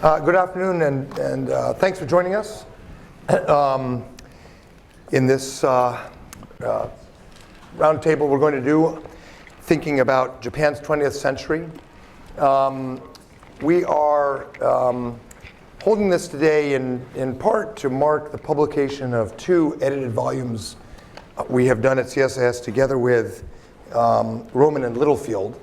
Good afternoon, and thanks for joining us in this roundtable we're going to do, thinking about Japan's 20th century. We are holding this today in part to mark the publication of two edited volumes we have done at CSIS together with Roman and Littlefield.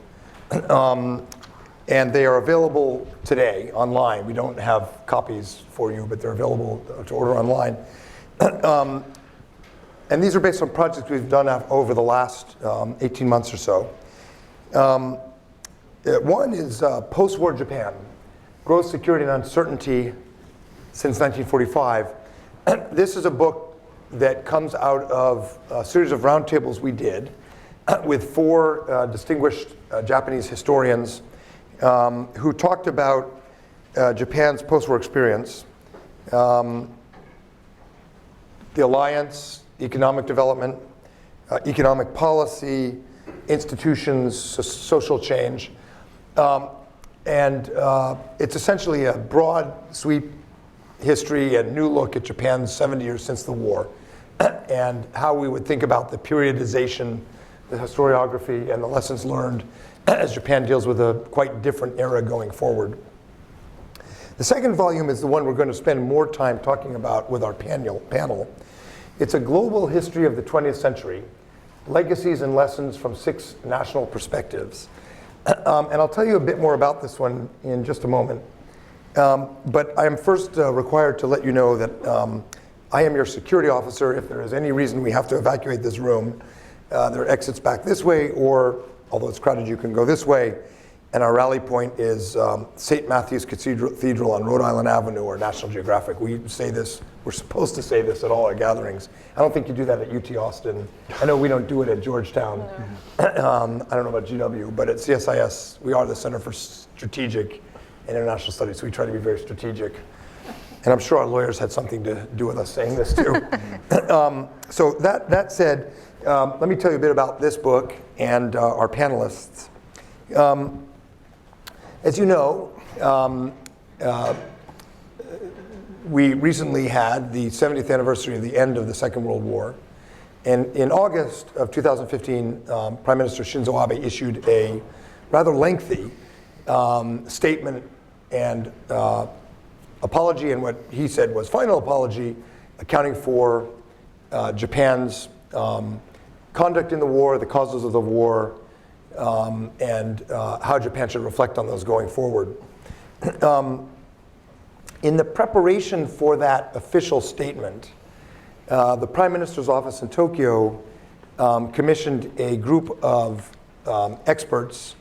And they are available today online. We don't have copies for you, but they're available to order online. And these are based on projects we've done over the last 18 months or so. One is Postwar Japan, Growth, Security, and Uncertainty since 1945. This is a book that comes out of a series of roundtables we did with four distinguished Japanese historians who talked about Japan's post-war experience, the alliance, economic development, economic policy, institutions, social change. And it's essentially a broad sweep history and new look at Japan's 70 years since the war and how we would think about the periodization, the historiography, and the lessons learned as Japan deals with a quite different era going forward. The second volume is the one we're going to spend more time talking about with our panel. It's a global history of the 20th century, Legacies and Lessons from 6 national perspectives. And I'll tell you a bit more about this one in just a moment. But I am first required to let you know that I am your security officer. If there is any reason we have to evacuate this room, there are exits back this way, or although it's crowded, you can go this way. And our rally point is St. Matthew's Cathedral on Rhode Island Avenue or National Geographic. We say this, we're supposed to say this at all our gatherings. I don't think you do that at UT Austin. I know we don't do it at Georgetown. I don't know about GW, but at CSIS, we are the Center for Strategic and International Studies, so we try to be very strategic. And I'm sure our lawyers had something to do with us saying this too. So that said, let me tell you a bit about this book and our panelists. As you know, we recently had the 70th anniversary of the end of the Second World War. And in August of 2015, Prime Minister Shinzo Abe issued a rather lengthy statement and apology, and what he said was final apology, accounting for Japan's conduct in the war, the causes of the war, and how Japan should reflect on those going forward. In the preparation for that official statement, the Prime Minister's office in Tokyo commissioned a group of experts,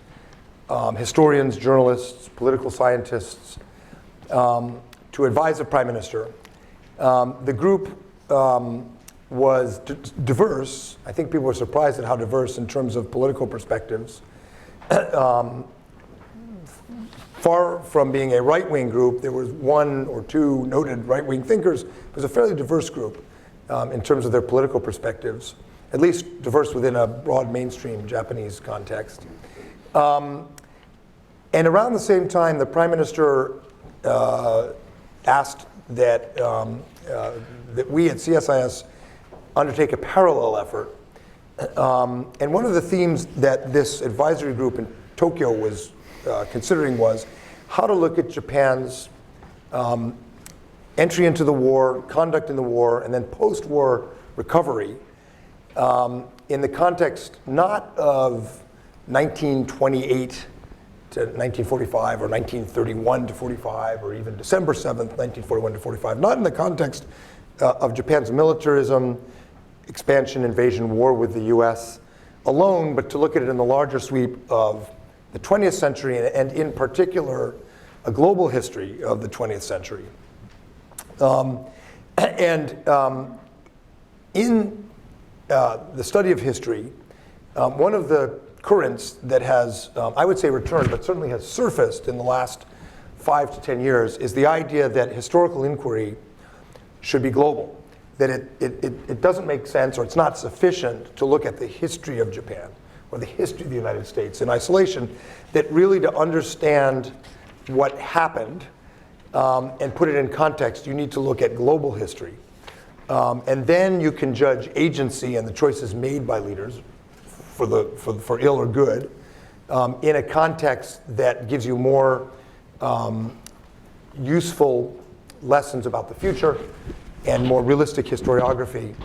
historians, journalists, political scientists, to advise the Prime Minister. The group was diverse. I think people were surprised at how diverse in terms of political perspectives. Far from being a right-wing group, there was one or two noted right-wing thinkers. It was a fairly diverse group in terms of their political perspectives, at least diverse within a broad mainstream Japanese context. And around the same time, the Prime Minister asked that we at CSIS undertake a parallel effort. And one of the themes that this advisory group in Tokyo was considering was how to look at Japan's entry into the war, conduct in the war, and then post-war recovery in the context not of 1928 to 1945 or 1931 to 45 or even December 7th, 1941 to 45, not in the context of Japan's militarism, expansion, invasion, war with the US alone, but to look at it in the larger sweep of the 20th century and in particular a global history of the 20th century. In the study of history, one of the currents that has, I would say returned, but certainly has surfaced in the last 5 to 10 years is the idea that historical inquiry should be global. That it doesn't make sense, or it's not sufficient to look at the history of Japan or the history of the United States in isolation, that really to understand what happened and put it in context, you need to look at global history. And then you can judge agency and the choices made by leaders for ill or good in a context that gives you more useful lessons about the future and more realistic historiography.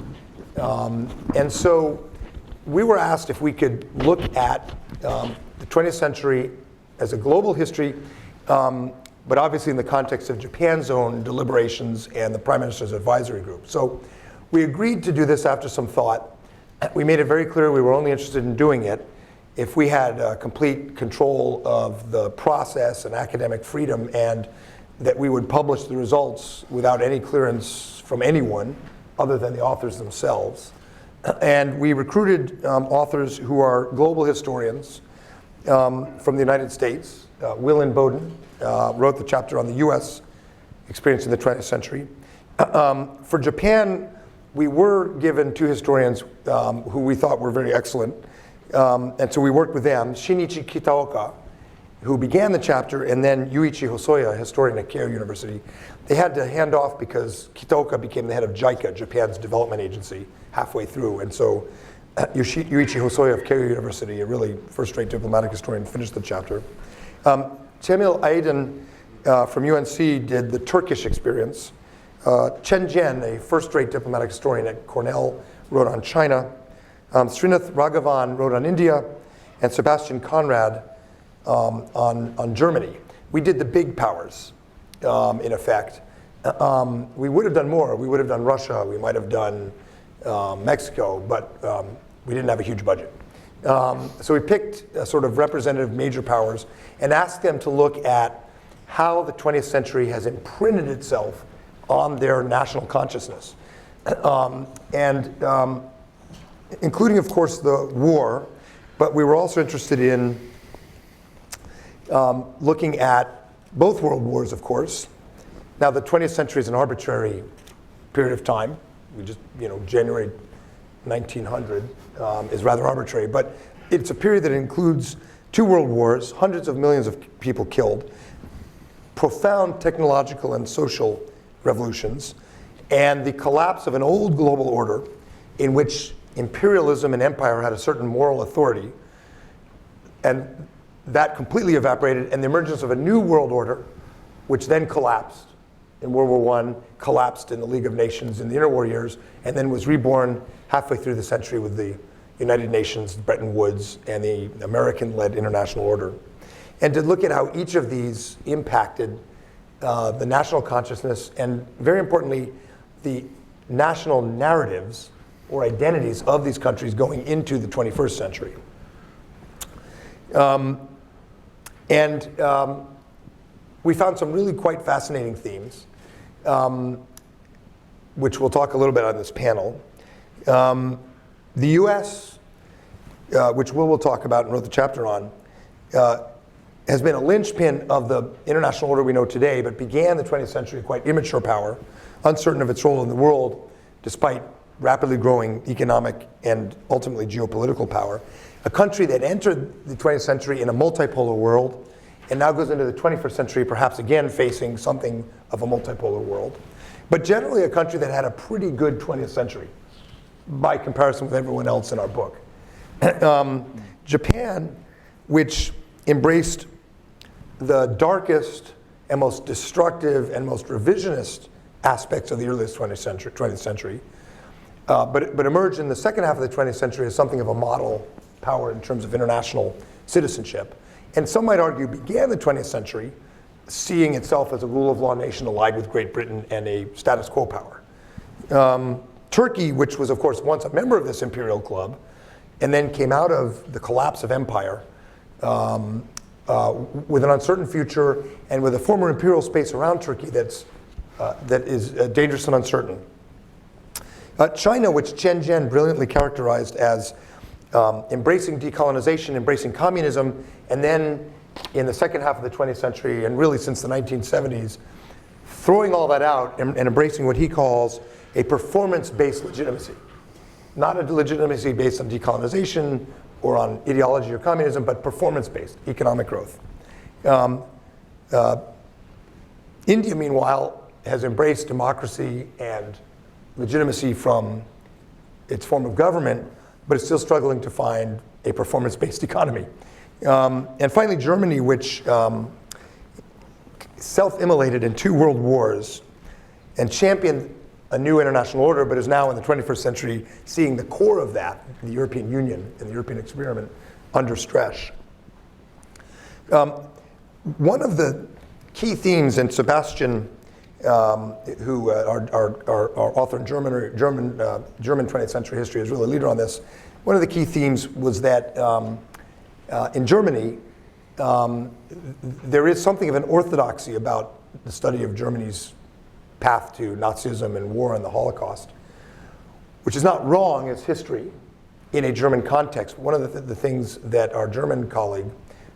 And so we were asked if we could look at the 20th century as a global history, but obviously in the context of Japan's own deliberations and the Prime Minister's Advisory Group. So we agreed to do this after some thought. We made it very clear we were only interested in doing it if we had complete control of the process and academic freedom, and that we would publish the results without any clearance from anyone other than the authors themselves. And we recruited authors who are global historians from the United States. Willin Bowden wrote the chapter on the US experience in the 20th century. For Japan, we were given two historians who we thought were very excellent. And so we worked with them. Shinichi Kitaoka, who began the chapter, and then Yuichi Hosoya, a historian at Keio University. They had to hand off because Kitaoka became the head of JICA, Japan's development agency, halfway through. And so Yuichi Hosoya of Keio University, a really first-rate diplomatic historian, finished the chapter. Cemil Aydin from UNC did the Turkish experience. Chen Jian, a first-rate diplomatic historian at Cornell, wrote on China. Srinath Raghavan wrote on India, and Sebastian Conrad on Germany. We did the big powers, in effect. We would have done more. We would have done Russia. We might have done Mexico, but we didn't have a huge budget. So we picked a sort of representative major powers and asked them to look at how the 20th century has imprinted itself on their national consciousness. Including, of course, the war, but we were also interested in looking at both world wars, of course. Now, the 20th century is an arbitrary period of time. We just, January 1900 is rather arbitrary, but it's a period that includes two world wars, hundreds of millions of people killed, profound technological and social revolutions, and the collapse of an old global order in which imperialism and empire had a certain moral authority, and that completely evaporated, and the emergence of a new world order, which then collapsed in World War I, collapsed in the League of Nations in the interwar years, and then was reborn halfway through the century with the United Nations, Bretton Woods, and the American-led international order. And to look at how each of these impacted the national consciousness, and very importantly, the national narratives or identities of these countries going into the 21st century. We found some really quite fascinating themes, which we'll talk a little bit on this panel. The US, which we'll talk about and wrote the chapter on, has been a linchpin of the international order we know today, but began the 20th century quite immature power, uncertain of its role in the world, despite rapidly growing economic and ultimately geopolitical power. A country that entered the 20th century in a multipolar world and now goes into the 21st century perhaps again facing something of a multipolar world. But generally a country that had a pretty good 20th century by comparison with everyone else in our book. Japan, which embraced the darkest and most destructive and most revisionist aspects of the earliest 20th century, but emerged in the second half of the 20th century as something of a model power in terms of international citizenship. And some might argue began the 20th century seeing itself as a rule of law nation allied with Great Britain and a status quo power. Turkey, which was of course once a member of this imperial club, and then came out of the collapse of empire with an uncertain future and with a former imperial space around Turkey that is dangerous and uncertain. China, which Chen Jian brilliantly characterized as embracing decolonization, embracing communism, and then in the second half of the 20th century, and really since the 1970s, throwing all that out and embracing what he calls a performance-based legitimacy. Not a legitimacy based on decolonization or on ideology or communism, but performance-based economic growth. India, meanwhile, has embraced democracy and legitimacy from its form of government, but is still struggling to find a performance-based economy. And finally, Germany, which self-immolated in 2 world wars and championed a new international order, but is now in the 21st century seeing the core of that, the European Union and the European experiment, under stress. One of the key themes, and Sebastian, who our author in German 20th century history, is really a leader on this. One of the key themes was that in Germany, there is something of an orthodoxy about the study of Germany's path to Nazism and war and the Holocaust, which is not wrong as history in a German context. One of the things that our German colleague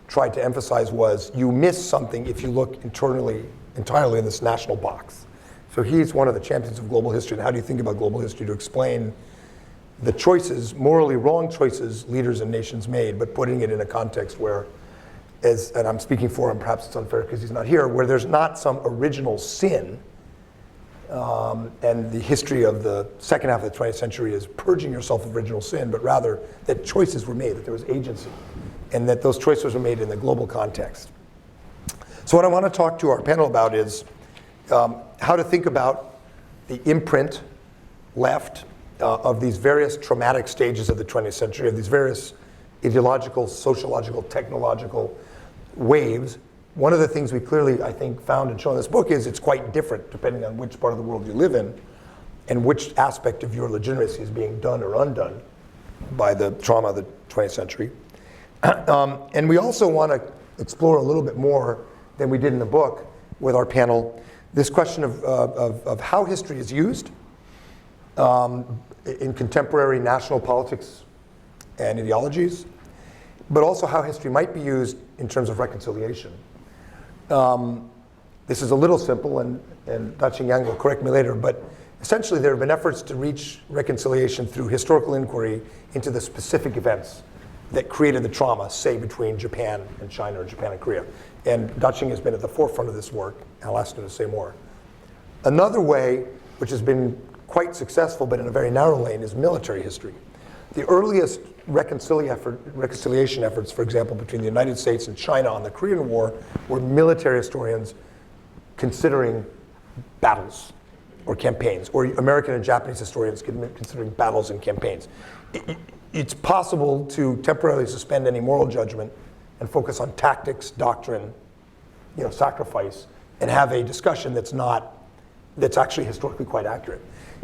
tried to emphasize was you miss something if you look entirely in this national box. So he's one of the champions of global history. And how do you think about global history to explain the choices, morally wrong choices leaders and nations made, but putting it in a context where, and I'm speaking for him, perhaps it's unfair because he's not here, where there's not some original sin. And the history of the second half of the 20th century is purging yourself of original sin, but rather that choices were made, that there was agency, and that those choices were made in the global context. So what I want to talk to our panel about is how to think about the imprint left of these various traumatic stages of the 20th century, of these various ideological, sociological, technological waves. One of the things we clearly, I think, found and shown in this book is it's quite different depending on which part of the world you live in and which aspect of your legitimacy is being done or undone by the trauma of the 20th century. And we also want to explore a little bit more than we did in the book with our panel, this question of how history is used in contemporary national politics and ideologies, but also how history might be used in terms of reconciliation. This is a little simple, and Daching Yang will correct me later, but essentially there have been efforts to reach reconciliation through historical inquiry into the specific events that created the trauma, say, between Japan and China or Japan and Korea. And Daching has been at the forefront of this work, and I'll ask him to say more. Another way, which has been quite successful, but in a very narrow lane, is military history. The earliest reconciliation efforts, for example, between the United States and China on the Korean War, were military historians considering battles or campaigns, or American and Japanese historians considering battles and campaigns. It's possible to temporarily suspend any moral judgment and focus on tactics, doctrine, sacrifice, and have a discussion that's actually historically quite accurate.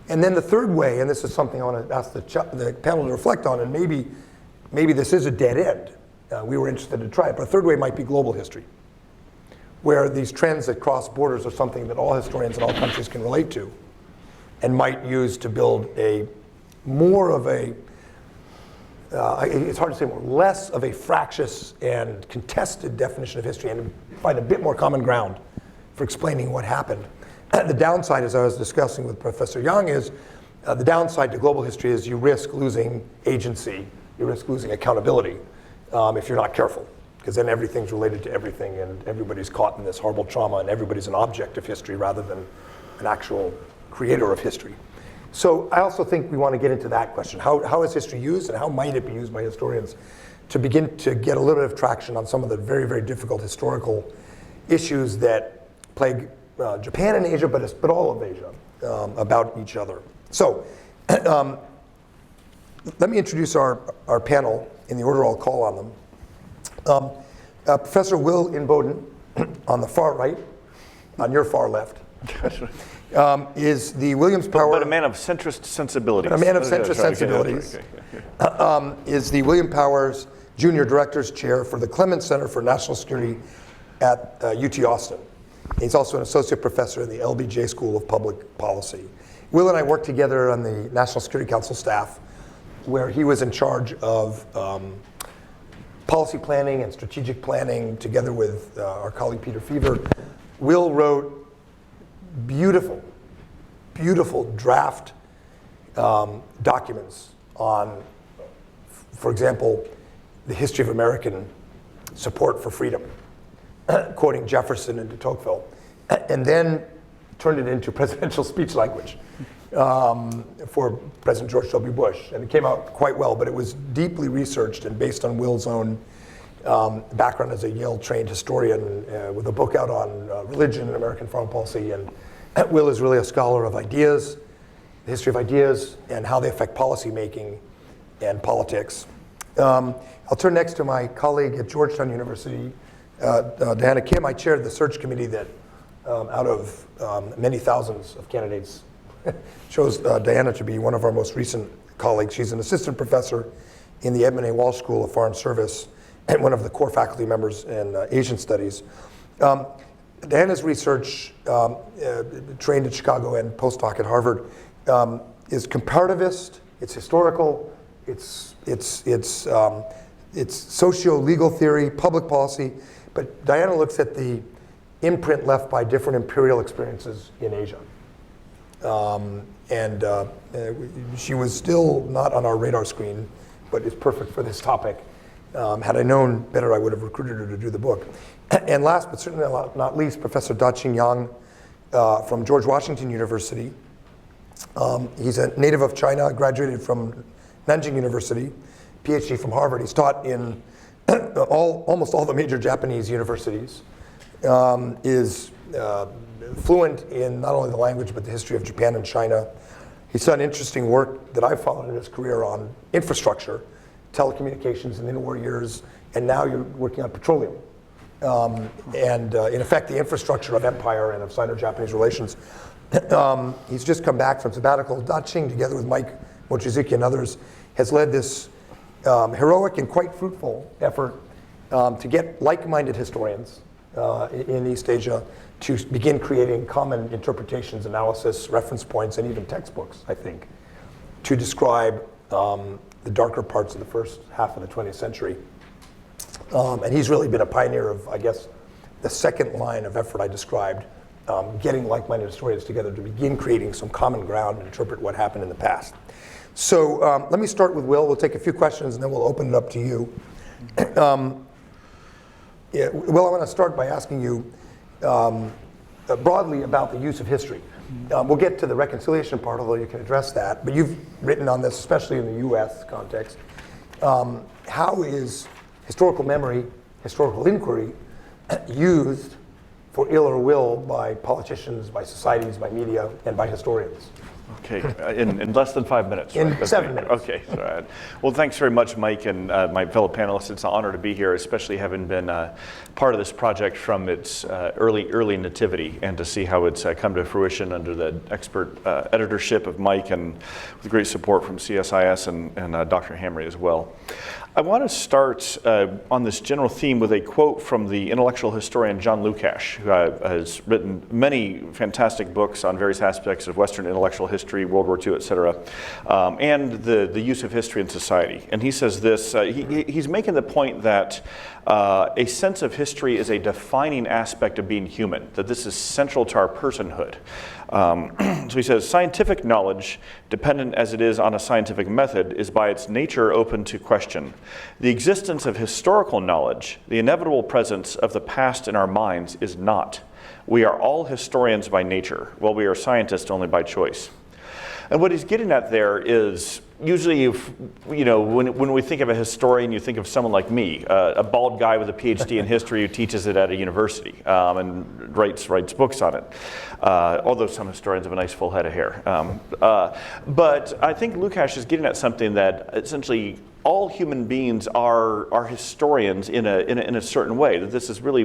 And then the third way, and this is something I want to ask the panel to reflect on, and maybe this is a dead end. We were interested to try it, but a third way might be global history, where these trends that cross borders are something that all historians in all countries can relate to and might use to build it's hard to say more, less of a fractious and contested definition of history and find a bit more common ground for explaining what happened. The downside, as I was discussing with Professor Yang, is the downside to global history is you risk losing agency, you risk losing accountability if you're not careful, because then everything's related to everything and everybody's caught in this horrible trauma and everybody's an object of history rather than an actual creator of history. So I also think we want to get into that question. How is history used and how might it be used by historians to begin to get a little bit of traction on some of the very, very difficult historical issues that plague Japan and Asia, but all of Asia, about each other. So let me introduce our panel in the order I'll call on them. Professor Will Inboden, on the far right, on your far left, is the Williams Power... But a man of centrist sensibilities. A man of centrist sensibilities. Is the William Powers Junior Director's Chair for the Clements Center for National Security at UT Austin. He's also an associate professor in the LBJ School of Public Policy. Will and I worked together on the National Security Council staff, where he was in charge of policy planning and strategic planning together with our colleague Peter Fever. Will wrote beautiful draft documents on, for example, the history of American support for freedom, quoting Jefferson and de Tocqueville. and then turned it into presidential speech language for President George W. Bush. And it came out quite well, but it was deeply researched and based on Will's own background as a Yale-trained historian with a book out on religion and American foreign policy. And Will is really a scholar of ideas, the history of ideas, and how they affect policy making and politics. I'll turn next to my colleague at Georgetown University, Diana Kim. I chaired the search committee that, out of many thousands of candidates, chose Diana to be one of our most recent colleagues. She's an assistant professor in the Edmund A. Walsh School of Foreign Service and one of the core faculty members in Asian Studies. Diana's research, trained at Chicago and postdoc at Harvard, is comparativist, it's historical, it's socio-legal theory, public policy, but Diana looks at the imprint left by different imperial experiences in Asia. She was still not on our radar screen, but is perfect for this topic. Had I known better, I would have recruited her to do the book. And last, but certainly not least, Professor Da-Ching Yang from George Washington University. He's a native of China, graduated from Nanjing University, PhD from Harvard. He's taught in almost all the major Japanese universities, is fluent in not only the language, but the history of Japan and China. He's done interesting work that I've followed in his career on infrastructure, telecommunications in the interwar years, and now you're working on petroleum. In effect, the infrastructure of empire and of Sino-Japanese relations. He's just come back from sabbatical. Da-Ching, together with Mike Mochizuki and others, has led this heroic and quite fruitful effort to get like-minded historians in East Asia to begin creating common interpretations, analysis, reference points, and even textbooks, I think, to describe the darker parts of the first half of the 20th century. And he's really been a pioneer of, I guess, the second line of effort I described, getting like-minded historians together to begin creating some common ground and interpret what happened in the past. So let me start with Will. We'll take a few questions and then we'll open it up to you. Will, I want to start by asking you broadly about the use of history. We'll get to the reconciliation part, although you can address that. But you've written on this, especially in the US context. How is historical memory, historical inquiry used for ill or will by politicians, by societies, by media, and by historians? Okay, in less than 5 minutes. In right? 7 minutes. Okay, all right. Well, thanks very much, Mike, and my fellow panelists. It's an honor to be here, especially having been part of this project from its early nativity, and to see how it's come to fruition under the expert editorship of Mike, and with great support from CSIS and Dr. Hamry as well. I want to start on this general theme with a quote from the intellectual historian John Lukács, who has written many fantastic books on various aspects of Western intellectual history, World War II, et cetera, and the use of history in society. And he says this, he's making the point that a sense of history is a defining aspect of being human, that this is central to our personhood. So he says, scientific knowledge, dependent as it is on a scientific method, is by its nature open to question. The existence of historical knowledge, the inevitable presence of the past in our minds, is not. We are all historians by nature, while we are scientists only by choice. And what he's getting at there is, usually, when we think of a historian, you think of someone like me, a bald guy with a PhD in history who teaches it at a university and writes books on it. Although some historians have a nice full head of hair. But I think Lukács is getting at something that essentially all human beings are historians in a certain way, that this is really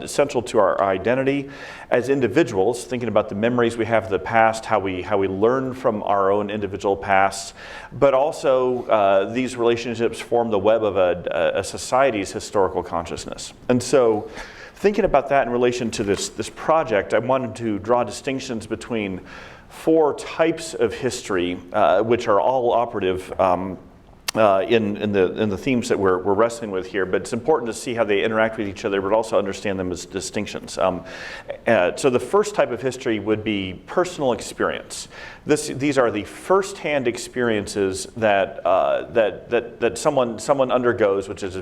central to our identity as individuals, thinking about the memories we have of the past, how we learn from our own individual pasts, but also these relationships form the web of a society's historical consciousness. And so thinking about that in relation to this project, I wanted to draw distinctions between 4 types of history, which are all operative in the themes that we're wrestling with here, but it's important to see how they interact with each other, but also understand them as distinctions. So the first type of history would be personal experience. These are the first-hand experiences that someone undergoes, which is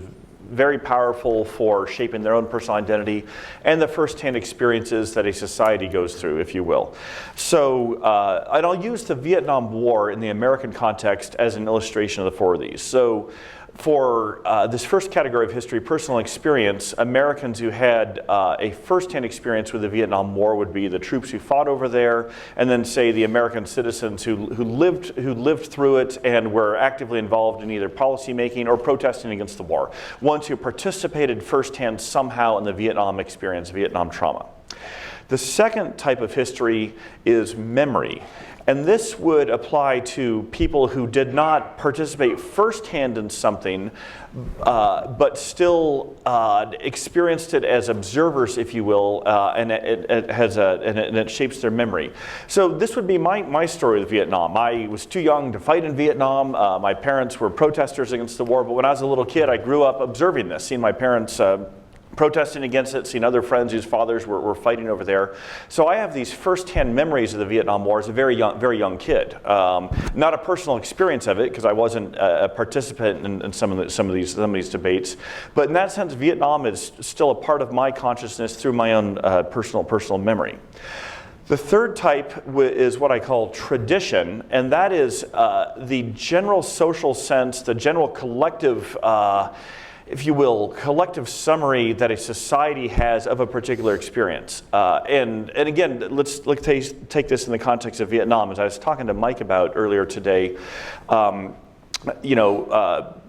very powerful for shaping their own personal identity and the firsthand experiences that a society goes through, if you will. So, and I'll use the Vietnam War in the American context as an illustration of the four of these. So, for this first category of history, personal experience, Americans who had a first-hand experience with the Vietnam War would be the troops who fought over there, and then say the American citizens who lived through it and were actively involved in either policy making or protesting against the war. Ones who participated firsthand somehow in the Vietnam experience, Vietnam trauma. The second type of history is memory. And this would apply to people who did not participate firsthand in something, but still experienced it as observers, if you will, and it shapes their memory. So this would be my story with Vietnam. I was too young to fight in Vietnam. My parents were protesters against the war, but when I was a little kid, I grew up observing this, seeing my parents protesting against it, seeing other friends whose fathers were fighting over there. So I have these first-hand memories of the Vietnam War as a very young kid. Not a personal experience of it, because I wasn't a participant in some of these debates. But in that sense, Vietnam is still a part of my consciousness through my own personal memory. The third type is what I call tradition, and that is the general social sense, the general collective if you will, collective summary that a society has of a particular experience. And again, let's take this in the context of Vietnam. As I was talking to Mike about earlier today,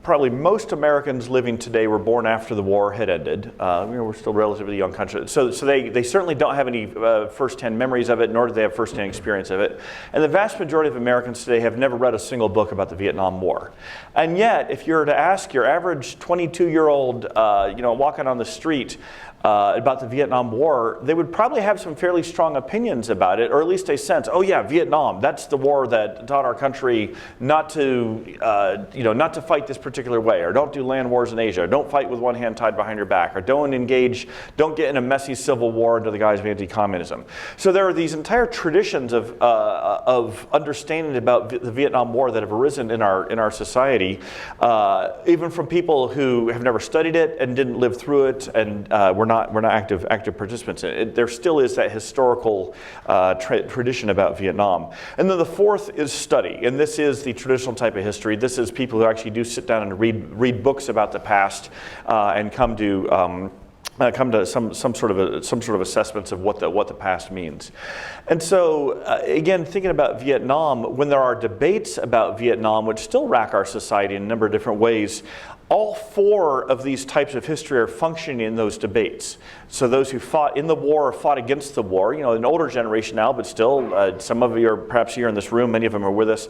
probably most Americans living today were born after the war had ended. We're still a relatively young country. So they certainly don't have any first-hand memories of it, nor do they have first-hand experience of it. And the vast majority of Americans today have never read a single book about the Vietnam War. And yet, if you were to ask your average 22-year-old, walking on the street, about the Vietnam War, they would probably have some fairly strong opinions about it, or at least a sense, oh yeah, Vietnam, that's the war that taught our country not to fight this particular way, or don't do land wars in Asia, or don't fight with one hand tied behind your back, or don't get in a messy civil war under the guise of anti-communism. So there are these entire traditions of understanding about the Vietnam War that have arisen in our society, even from people who have never studied it and didn't live through it, and we're not active participants in it. There still is that historical tradition about Vietnam. And then the fourth is study, and this is the traditional type of history. This is people who actually do sit down and read books about the past and come to some sort of assessments of what the past means. And so again, thinking about Vietnam, when there are debates about Vietnam, which still rack our society in a number of different ways, all four of these types of history are functioning in those debates. So those who fought in the war or fought against the war, an older generation now, but still, some of you are perhaps here in this room, many of them are with us.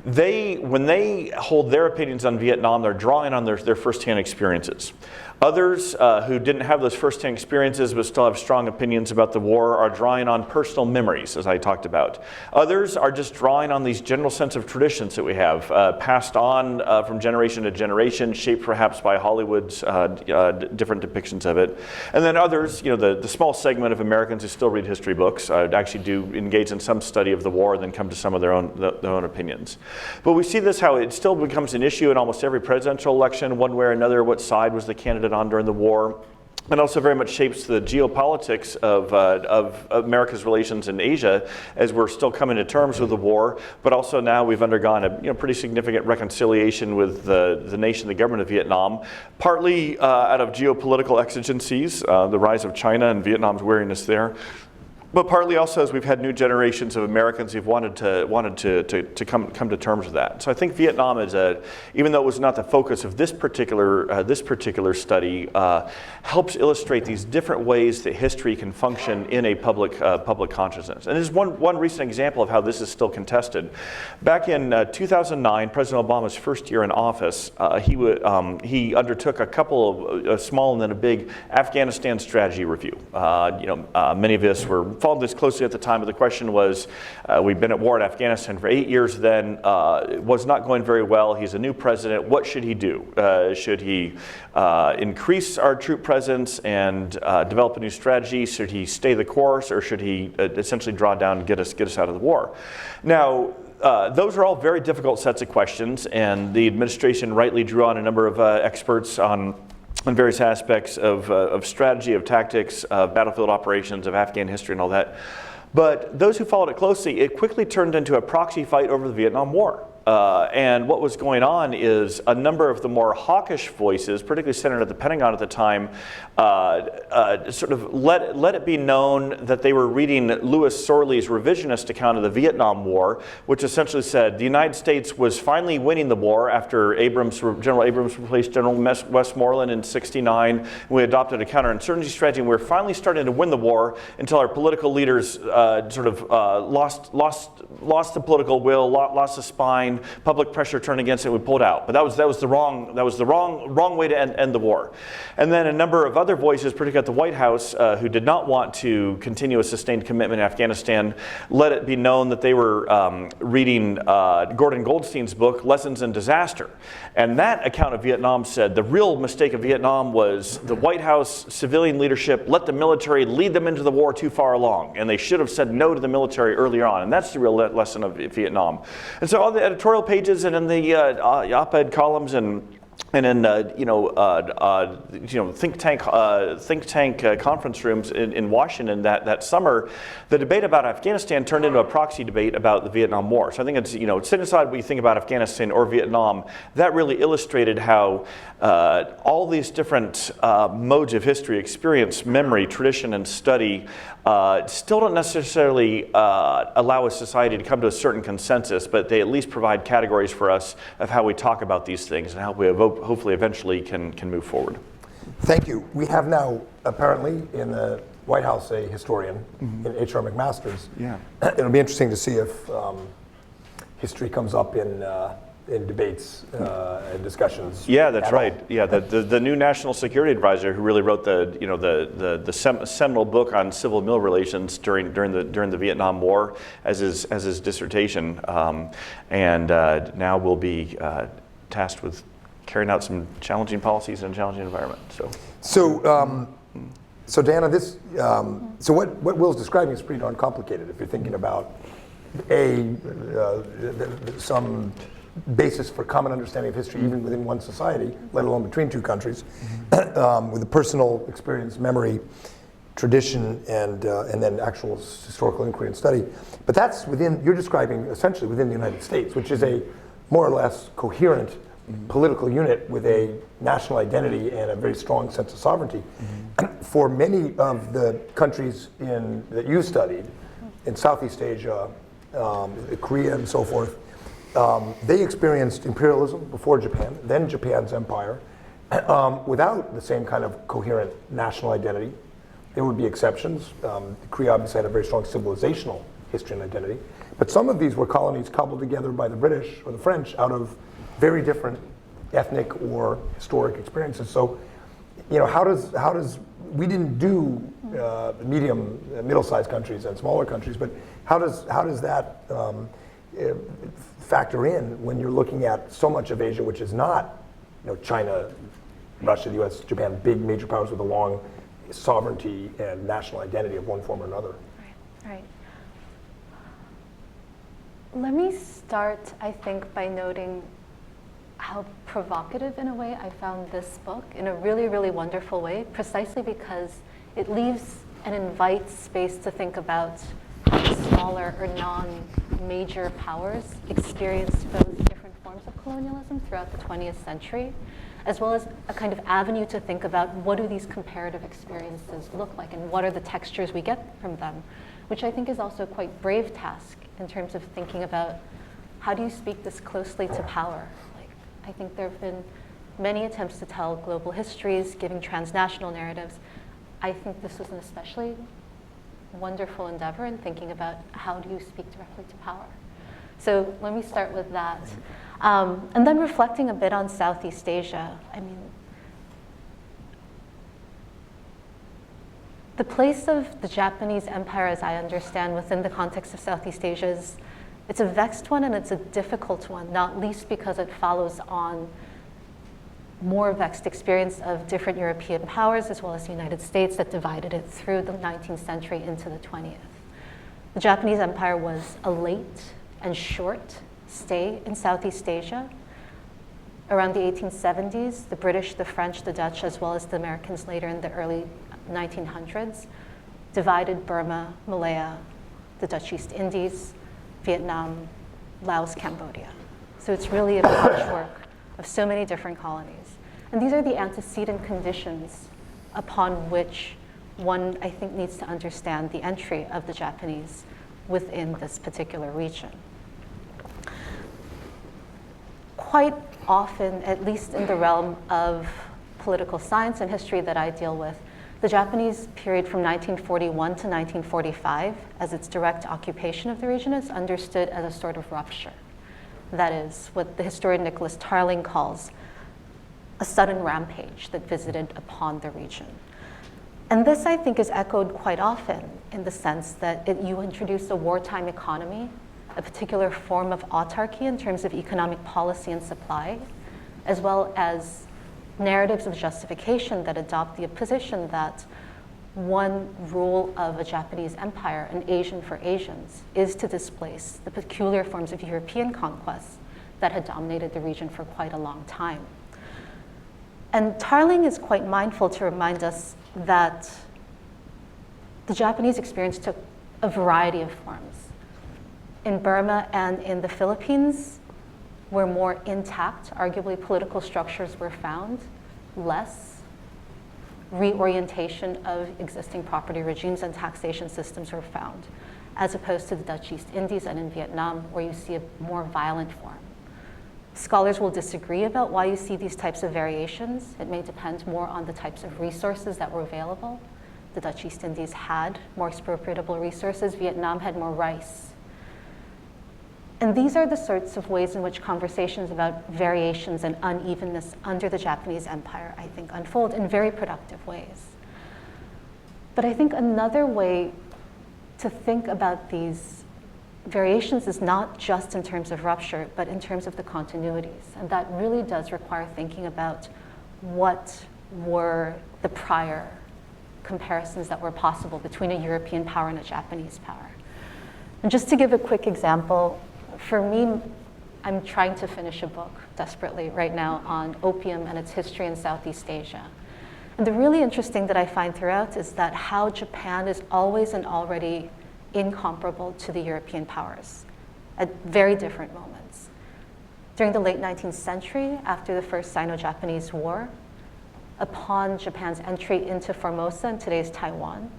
When they hold their opinions on Vietnam, they're drawing on their firsthand experiences. Others who didn't have those firsthand experiences but still have strong opinions about the war are drawing on personal memories, as I talked about. Others are just drawing on these general sense of traditions that we have, passed on from generation to generation, shaped perhaps by Hollywood's different depictions of it. And then others, the small segment of Americans who still read history books, actually do engage in some study of the war and then come to some of their own opinions. But we see this, how it still becomes an issue in almost every presidential election, one way or another, what side was the candidate on during the war. And also very much shapes the geopolitics of America's relations in Asia, as we're still coming to terms with the war. But also now we've undergone a pretty significant reconciliation with the nation, the government of Vietnam, partly out of geopolitical exigencies, the rise of China and Vietnam's wariness there. But partly also as we've had new generations of Americans who've wanted to come to terms with that. So I think Vietnam is even though it was not the focus of this particular study, helps illustrate these different ways that history can function in a public consciousness. And this is one recent example of how this is still contested. Back in 2009, President Obama's first year in office, he undertook a couple of small and then a big Afghanistan strategy review. Many of us were followed this closely at the time, but the question was, we've been at war in Afghanistan for 8 years then, it was not going very well. He's a new president. What should he do? Should he increase our troop presence and develop a new strategy? Should he stay the course, or should he essentially draw down and get us out of the war? Now, those are all very difficult sets of questions, and the administration rightly drew on a number of experts on on various aspects of strategy, of tactics, of battlefield operations, of Afghan history and all that. But those who followed it closely, it quickly turned into a proxy fight over the Vietnam War. And what was going on is a number of the more hawkish voices, particularly centered at the Pentagon at the time, sort of let it be known that they were reading Louis Sorley's revisionist account of the Vietnam War, which essentially said the United States was finally winning the war after General Abrams replaced General Westmoreland in '69. We adopted a counterinsurgency strategy, and we were finally starting to win the war until our political leaders lost the political will, lost the spine. Public pressure turned against it. We pulled out, but that was the wrong way to end the war. And then a number of other voices, particularly at the White House, who did not want to continue a sustained commitment in Afghanistan, let it be known that they were reading Gordon Goldstein's book, Lessons in Disaster. And that account of Vietnam said the real mistake of Vietnam was the White House civilian leadership let the military lead them into the war too far along, and they should have said no to the military earlier on. And that's the real lesson of Vietnam. And so all the editorial pages and in the op-ed columns and in think tank conference rooms in Washington that summer, the debate about Afghanistan turned into a proxy debate about the Vietnam War. So I think it's set aside what you think about Afghanistan or Vietnam. That really illustrated how all these different modes of history, experience, memory, tradition, and study still don't necessarily allow a society to come to a certain consensus, but they at least provide categories for us of how we talk about these things and how we hopefully eventually can move forward. Thank you. We have now apparently in the White House a historian in H.R. McMaster's. Yeah. It'll be interesting to see if history comes up in debates and discussions. Yeah, that's right. Yeah, the new national security advisor who really wrote the seminal book on civil mill relations during the Vietnam War as his dissertation, and now will be tasked with carrying out some challenging policies in a challenging environment. So Dana, this so what Will's describing is pretty darn complicated if you're thinking about some basis for common understanding of history even within one society, let alone between two countries, with a personal experience, memory, tradition, and then actual historical inquiry and study. But that's you're describing essentially within the United States, which is a more or less coherent political unit with a national identity and a very strong sense of sovereignty. For many of the countries that you studied, in Southeast Asia, Korea and so forth, they experienced imperialism before Japan, then Japan's empire, without the same kind of coherent national identity. There would be exceptions. Korea obviously had a very strong civilizational history and identity. But some of these were colonies cobbled together by the British or the French out of very different ethnic or historic experiences. So, how does we didn't do middle-sized countries and smaller countries, but how does that factor in when you're looking at so much of Asia, which is not, China, Russia, the U.S., Japan, big major powers with a long sovereignty and national identity of one form or another? Right. Let me start, I think, by noting how provocative, in a way, I found this book in a really, really wonderful way, precisely because it leaves and invites space to think about how the smaller or non-major powers experienced those different forms of colonialism throughout the 20th century, as well as a kind of avenue to think about what do these comparative experiences look like and what are the textures we get from them, which I think is also a quite brave task in terms of thinking about how do you speak this closely to power. I think there have been many attempts to tell global histories, giving transnational narratives. I think this was an especially wonderful endeavor in thinking about how do you speak directly to power. So let me start with that. And then reflecting a bit on Southeast Asia. I mean, the place of the Japanese empire, as I understand, within the context of Southeast Asia it's a vexed one and it's a difficult one, not least because it follows on more vexed experience of different European powers as well as the United States that divided it through the 19th century into the 20th. The Japanese empire was a late and short stay in Southeast Asia. Around the 1870s, the British, the French, the Dutch, as well as the Americans later in the early 1900s, divided Burma, Malaya, the Dutch East Indies, Vietnam, Laos, Cambodia. So it's really a patchwork of so many different colonies. And these are the antecedent conditions upon which one, I think, needs to understand the entry of the Japanese within this particular region. Quite often, at least in the realm of political science and history that I deal with, the Japanese period from 1941 to 1945 as its direct occupation of the region is understood as a sort of rupture. That is what the historian Nicholas Tarling calls a sudden rampage that visited upon the region. And this, I think, is echoed quite often in the sense that you introduce a wartime economy, a particular form of autarky in terms of economic policy and supply, as well as narratives of justification that adopt the position that one rule of a Japanese empire, an Asian for Asians, is to displace the peculiar forms of European conquest that had dominated the region for quite a long time. And Tarling is quite mindful to remind us that the Japanese experience took a variety of forms. In Burma and in the Philippines, where more intact, arguably political structures were found, less reorientation of existing property regimes and taxation systems were found, as opposed to the Dutch East Indies and in Vietnam, where you see a more violent form. Scholars will disagree about why you see these types of variations. It may depend more on the types of resources that were available. The Dutch East Indies had more expropriatable resources. Vietnam had more rice. And these are the sorts of ways in which conversations about variations and unevenness under the Japanese Empire, I think, unfold in very productive ways. But I think another way to think about these variations is not just in terms of rupture, but in terms of the continuities. And that really does require thinking about what were the prior comparisons that were possible between a European power and a Japanese power. And just to give a quick example, for me, I'm trying to finish a book desperately right now on opium and its history in Southeast Asia. And the really interesting that I find throughout is that how Japan is always and already incomparable to the European powers at very different moments. During the late 19th century, after the First Sino-Japanese War, upon Japan's entry into Formosa and today's Taiwan,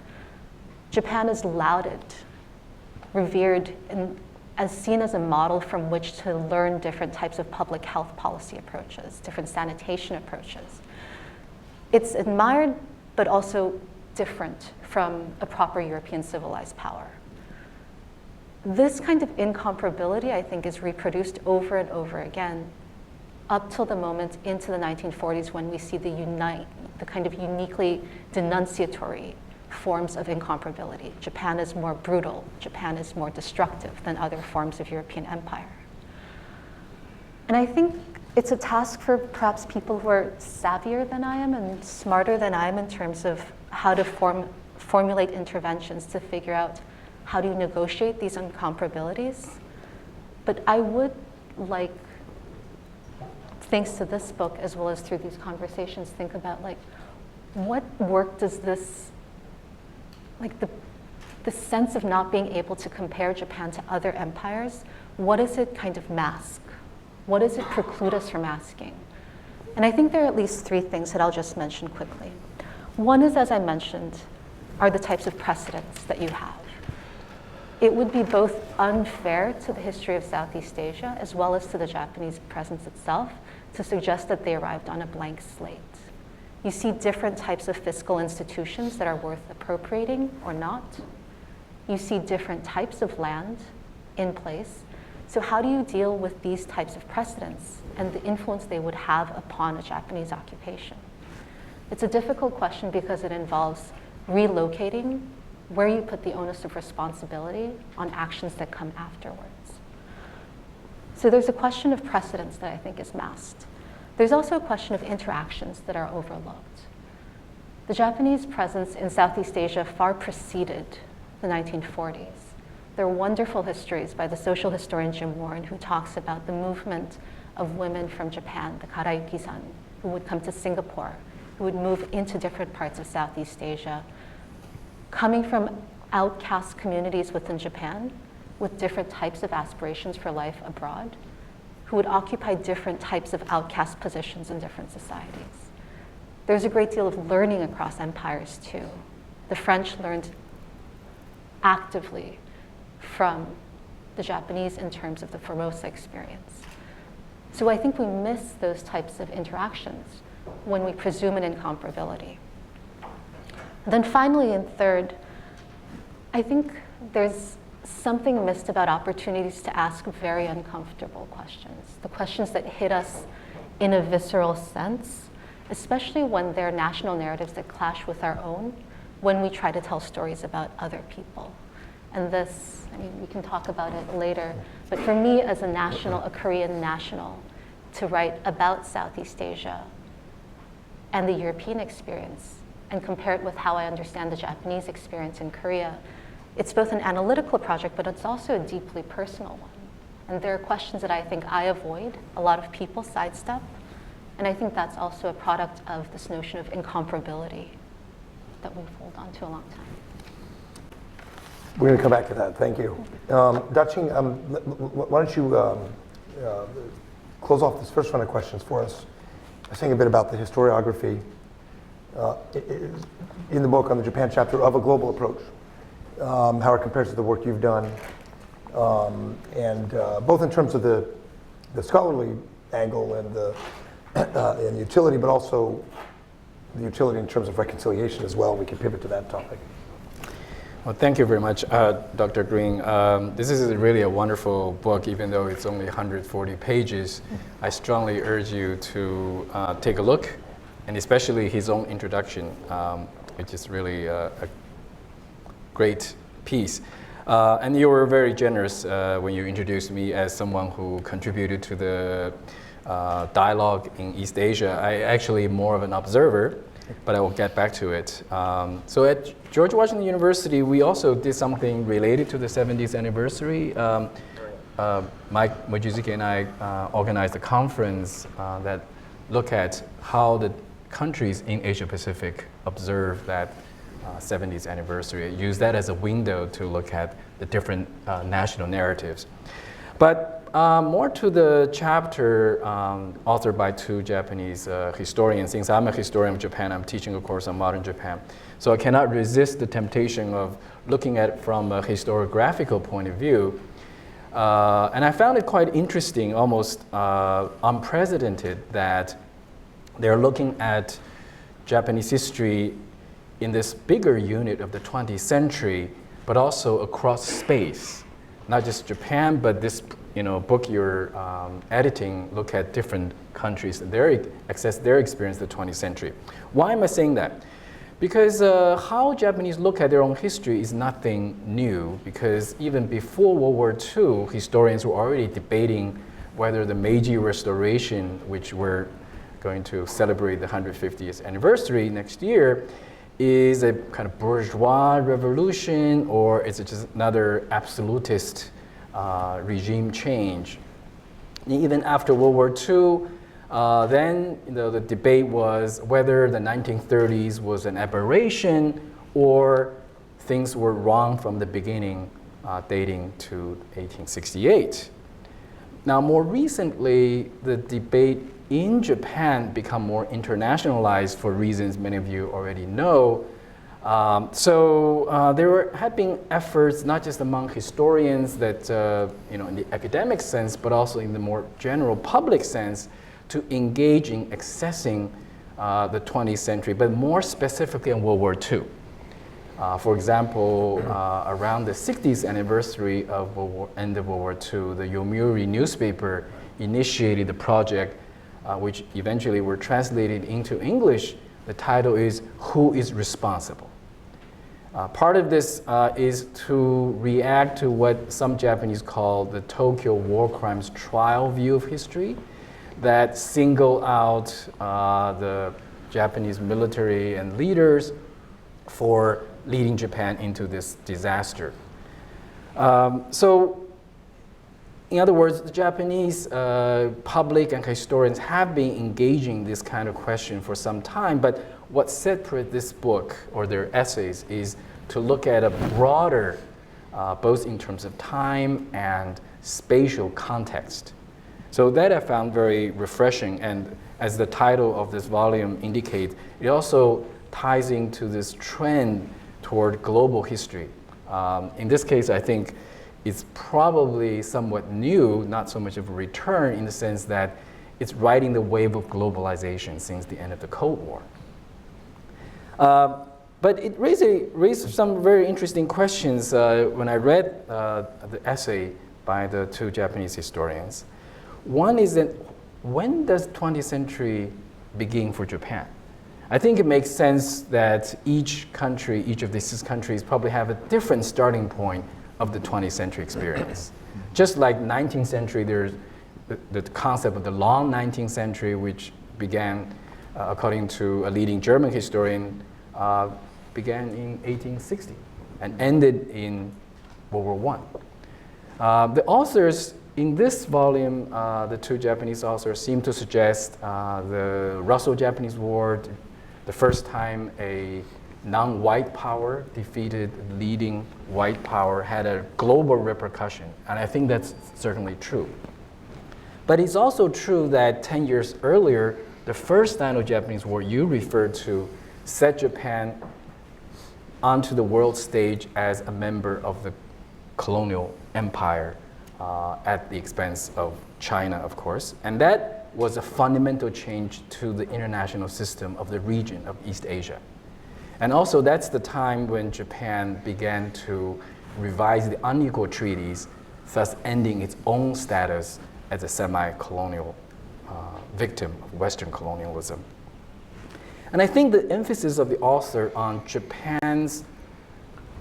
Japan is lauded, revered, and as seen as a model from which to learn different types of public health policy approaches, different sanitation approaches. It's admired, but also different from a proper European civilized power. This kind of incomparability, I think, is reproduced over and over again up till the moment into the 1940s when we see the kind of uniquely denunciatory forms of incomparability. Japan is more brutal. Japan is more destructive than other forms of European empire. And I think it's a task for perhaps people who are savvier than I am and smarter than I am in terms of how to formulate interventions to figure out how do you negotiate these incomparabilities. But I would like, thanks to this book as well as through these conversations, think about like, what work does this, like the sense of not being able to compare Japan to other empires, what does it kind of mask? What does it preclude us from asking? And I think there are at least three things that I'll just mention quickly. One is, as I mentioned, are the types of precedents that you have. It would be both unfair to the history of Southeast Asia as well as to the Japanese presence itself to suggest that they arrived on a blank slate. You see different types of fiscal institutions that are worth appropriating or not. You see different types of land in place. So how do you deal with these types of precedents and the influence they would have upon a Japanese occupation? It's a difficult question because it involves relocating where you put the onus of responsibility on actions that come afterwards. So there's a question of precedents that I think is masked. There's also a question of interactions that are overlooked. The Japanese presence in Southeast Asia far preceded the 1940s. There are wonderful histories by the social historian Jim Warren who talks about the movement of women from Japan, the Karaiki-san, who would come to Singapore, who would move into different parts of Southeast Asia, coming from outcast communities within Japan with different types of aspirations for life abroad, who would occupy different types of outcast positions in different societies. There's a great deal of learning across empires too. The French learned actively from the Japanese in terms of the Formosa experience. So I think we miss those types of interactions when we presume an incomparability. Then finally, and third, I think there's something missed about opportunities to ask very uncomfortable questions, the questions that hit us in a visceral sense, especially when they're national narratives that clash with our own, when we try to tell stories about other people. And this, I mean, we can talk about it later, but for me as a national, a Korean national, to write about Southeast Asia and the European experience and compare it with how I understand the Japanese experience in Korea, it's both an analytical project, but it's also a deeply personal one. And there are questions that I think I avoid, a lot of people sidestep, and I think that's also a product of this notion of incomparability that we've held on to a long time. We're going to come back to that. Thank you. Daching, why don't you close off this first round of questions for us, saying a bit about the historiography in the book on the Japan chapter of a global approach, how it compares to the work you've done, and both in terms of the scholarly angle and the utility, but also the utility in terms of reconciliation as well. We can pivot to that topic. Well, thank you very much, Dr. Green. This is really a wonderful book, even though it's only 140 pages. I strongly urge you to take a look, and especially his own introduction, which is really a great piece. And you were very generous when you introduced me as someone who contributed to the dialogue in East Asia. I actually am more of an observer, but I will get back to it. So at George Washington University, we also did something related to the 70th anniversary. Mike Mojizuki and I organized a conference that looked at how the countries in Asia Pacific observe that 70th anniversary. Use that as a window to look at the different national narratives. But more to the chapter authored by two Japanese historians. Since I'm a historian of Japan, I'm teaching a course on modern Japan. So I cannot resist the temptation of looking at it from a historiographical point of view. And I found it quite interesting, almost unprecedented, that they're looking at Japanese history in this bigger unit of the 20th century, but also across space. Not just Japan, but this book you're editing look at different countries and access their experience in the 20th century. Why am I saying that? Because how Japanese look at their own history is nothing new, because even before World War II, historians were already debating whether the Meiji Restoration, which we're going to celebrate the 150th anniversary next year, is a kind of bourgeois revolution, or is it just another absolutist regime change? Even after World War II, then the debate was whether the 1930s was an aberration or things were wrong from the beginning, dating to 1868. Now, more recently, the debate in Japan become more internationalized for reasons many of you already know. So there had been efforts, not just among historians that, in the academic sense, but also in the more general public sense, to engage in accessing the 20th century, but more specifically in World War II. For example, around the 60th anniversary of end of World War II, the Yomiuri newspaper initiated the project, which eventually were translated into English. The title is "Who is Responsible?" Part of this is to react to what some Japanese call the Tokyo war crimes trial view of history, that single out the Japanese military and leaders for leading Japan into this disaster. So in other words, the Japanese public and historians have been engaging this kind of question for some time, but what separates this book or their essays is to look at a broader, both in terms of time and spatial context. So that I found very refreshing, and as the title of this volume indicates, it also ties into this trend toward global history. In this case, I think it's probably somewhat new, not so much of a return in the sense that it's riding the wave of globalization since the end of the Cold War. But it raised some very interesting questions when I read the essay by the two Japanese historians. One is that when does 20th century begin for Japan? I think it makes sense that each country, each of these countries probably have a different starting point of the 20th century experience. Just like 19th century, there's the concept of the long 19th century, which began, according to a leading German historian, began in 1860 and ended in World War I. The authors in this volume, the two Japanese authors seem to suggest the Russo-Japanese War, the first time a non-white power defeated leading white power, had a global repercussion, and I think that's certainly true. But it's also true that 10 years earlier, the first Sino-Japanese War you referred to set Japan onto the world stage as a member of the colonial empire at the expense of China, of course. And that was a fundamental change to the international system of the region of East Asia. And also that's the time when Japan began to revise the unequal treaties, thus ending its own status as a semi-colonial victim of Western colonialism. And I think the emphasis of the author on Japan's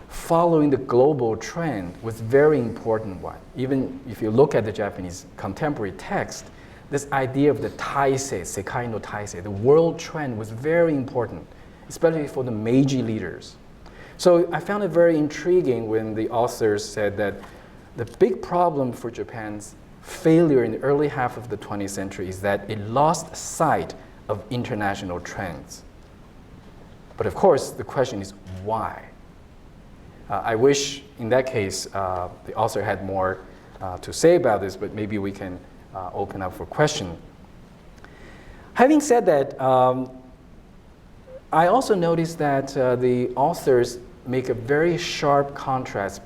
following the global trend was very important one. Even if you look at the Japanese contemporary text, this idea of the taisei, sekai no taisei, the world trend was very important, especially for the Meiji leaders. So I found it very intriguing when the authors said that the big problem for Japan's failure in the early half of the 20th century is that it lost sight of international trends. But of course, the question is why? I wish in that case the author had more to say about this, but maybe we can open up for question. Having said that, I also noticed that the authors make a very sharp contrast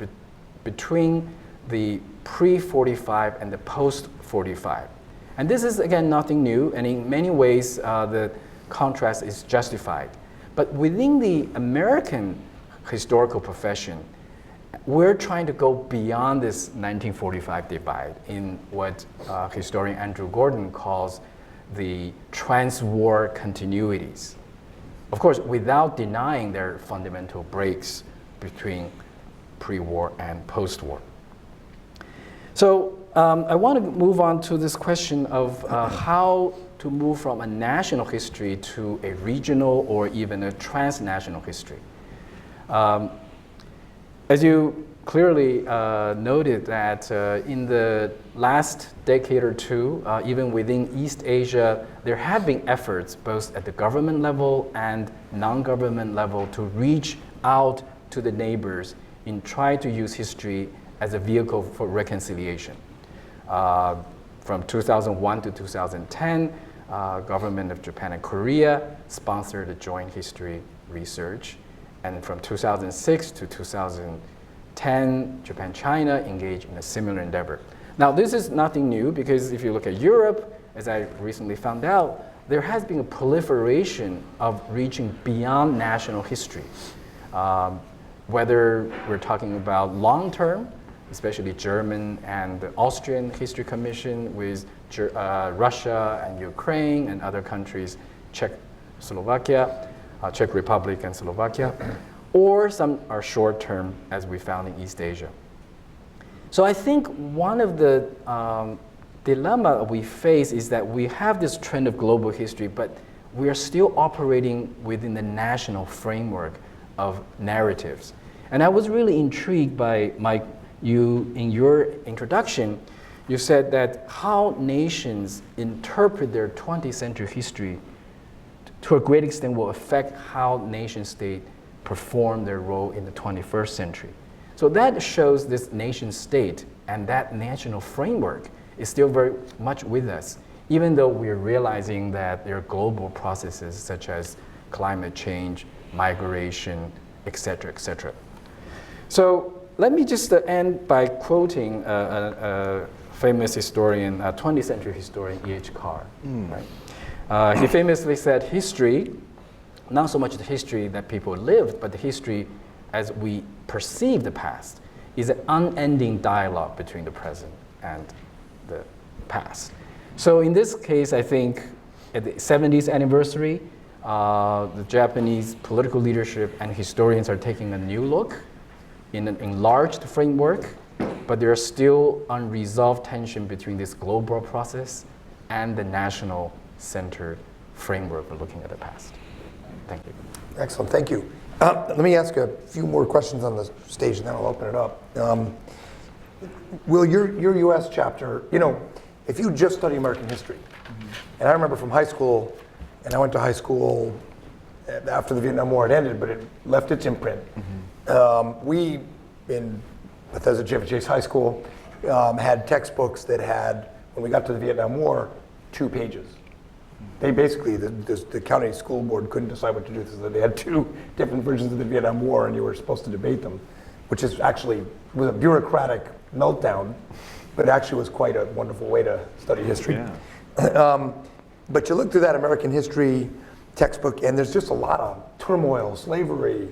between the pre-45 and the post-45. And this is, again, nothing new, and in many ways the contrast is justified. But within the American historical profession, we're trying to go beyond this 1945 divide in what historian Andrew Gordon calls the trans-war continuities. Of course, without denying their fundamental breaks between pre-war and post-war. So I want to move on to this question of how to move from a national history to a regional or even a transnational history. As you clearly noted that in the last decade or two, even within East Asia, there have been efforts both at the government level and non-government level to reach out to the neighbors in trying to use history as a vehicle for reconciliation. From 2001 to 2010, government of Japan and Korea sponsored a joint history research. And from 2006 to 2010, Japan-China engaged in a similar endeavor. Now, this is nothing new because if you look at Europe, as I recently found out, there has been a proliferation of reaching beyond national history. Whether we're talking about long-term, especially German and the Austrian History Commission with Russia and Ukraine and other countries, Czech Republic and Slovakia, or some are short-term as we found in East Asia. So I think one of the dilemma we face is that we have this trend of global history, but we are still operating within the national framework of narratives. And I was really intrigued by Mike, you in your introduction, you said that how nations interpret their 20th century history to a great extent will affect how nation state perform their role in the 21st century. So that shows this nation state and that national framework is still very much with us, even though we're realizing that there are global processes such as climate change, migration, et cetera, et cetera. So let me just end by quoting a famous historian, 20th century historian, E.H. Carr. Right? He famously said, history, not so much the history that people lived, but the history as we perceive the past, is an unending dialogue between the present and the past. So in this case, I think at the 70th anniversary, the Japanese political leadership and historians are taking a new look in an enlarged framework, but there are still unresolved tension between this global process and the national centered framework for looking at the past. Thank you. Excellent, thank you. Let me ask a few more questions on the stage and then I'll open it up. Will, your US chapter, if you just study American history, and I remember from high school, and I went to high school after the Vietnam War had ended, but it left its imprint. We, in Bethesda Chase High School, had textbooks that had, when we got to the Vietnam War, 2 pages. They basically, the county school board couldn't decide what to do, so they had 2 different versions of the Vietnam War, and you were supposed to debate them, which is actually was a bureaucratic meltdown, but it actually was quite a wonderful way to study history. Yeah. But you look through that American history textbook, and there's just a lot of turmoil, slavery,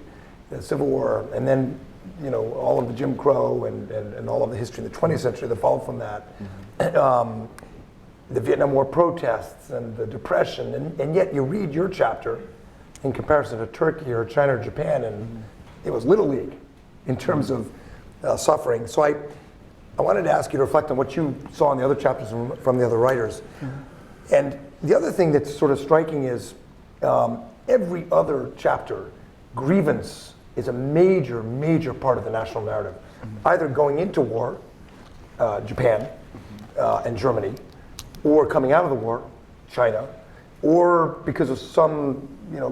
the Civil War, and then all of the Jim Crow and all of the history in the 20th century that followed from that. The Vietnam War protests and the Depression, and yet you read your chapter in comparison to Turkey or China or Japan, and it was Little League in terms of suffering. So I wanted to ask you to reflect on what you saw in the other chapters from the other writers. And the other thing that's sort of striking is every other chapter, grievance is a major, major part of the national narrative. Either going into war, Japan and Germany, or coming out of the war, China, or because of some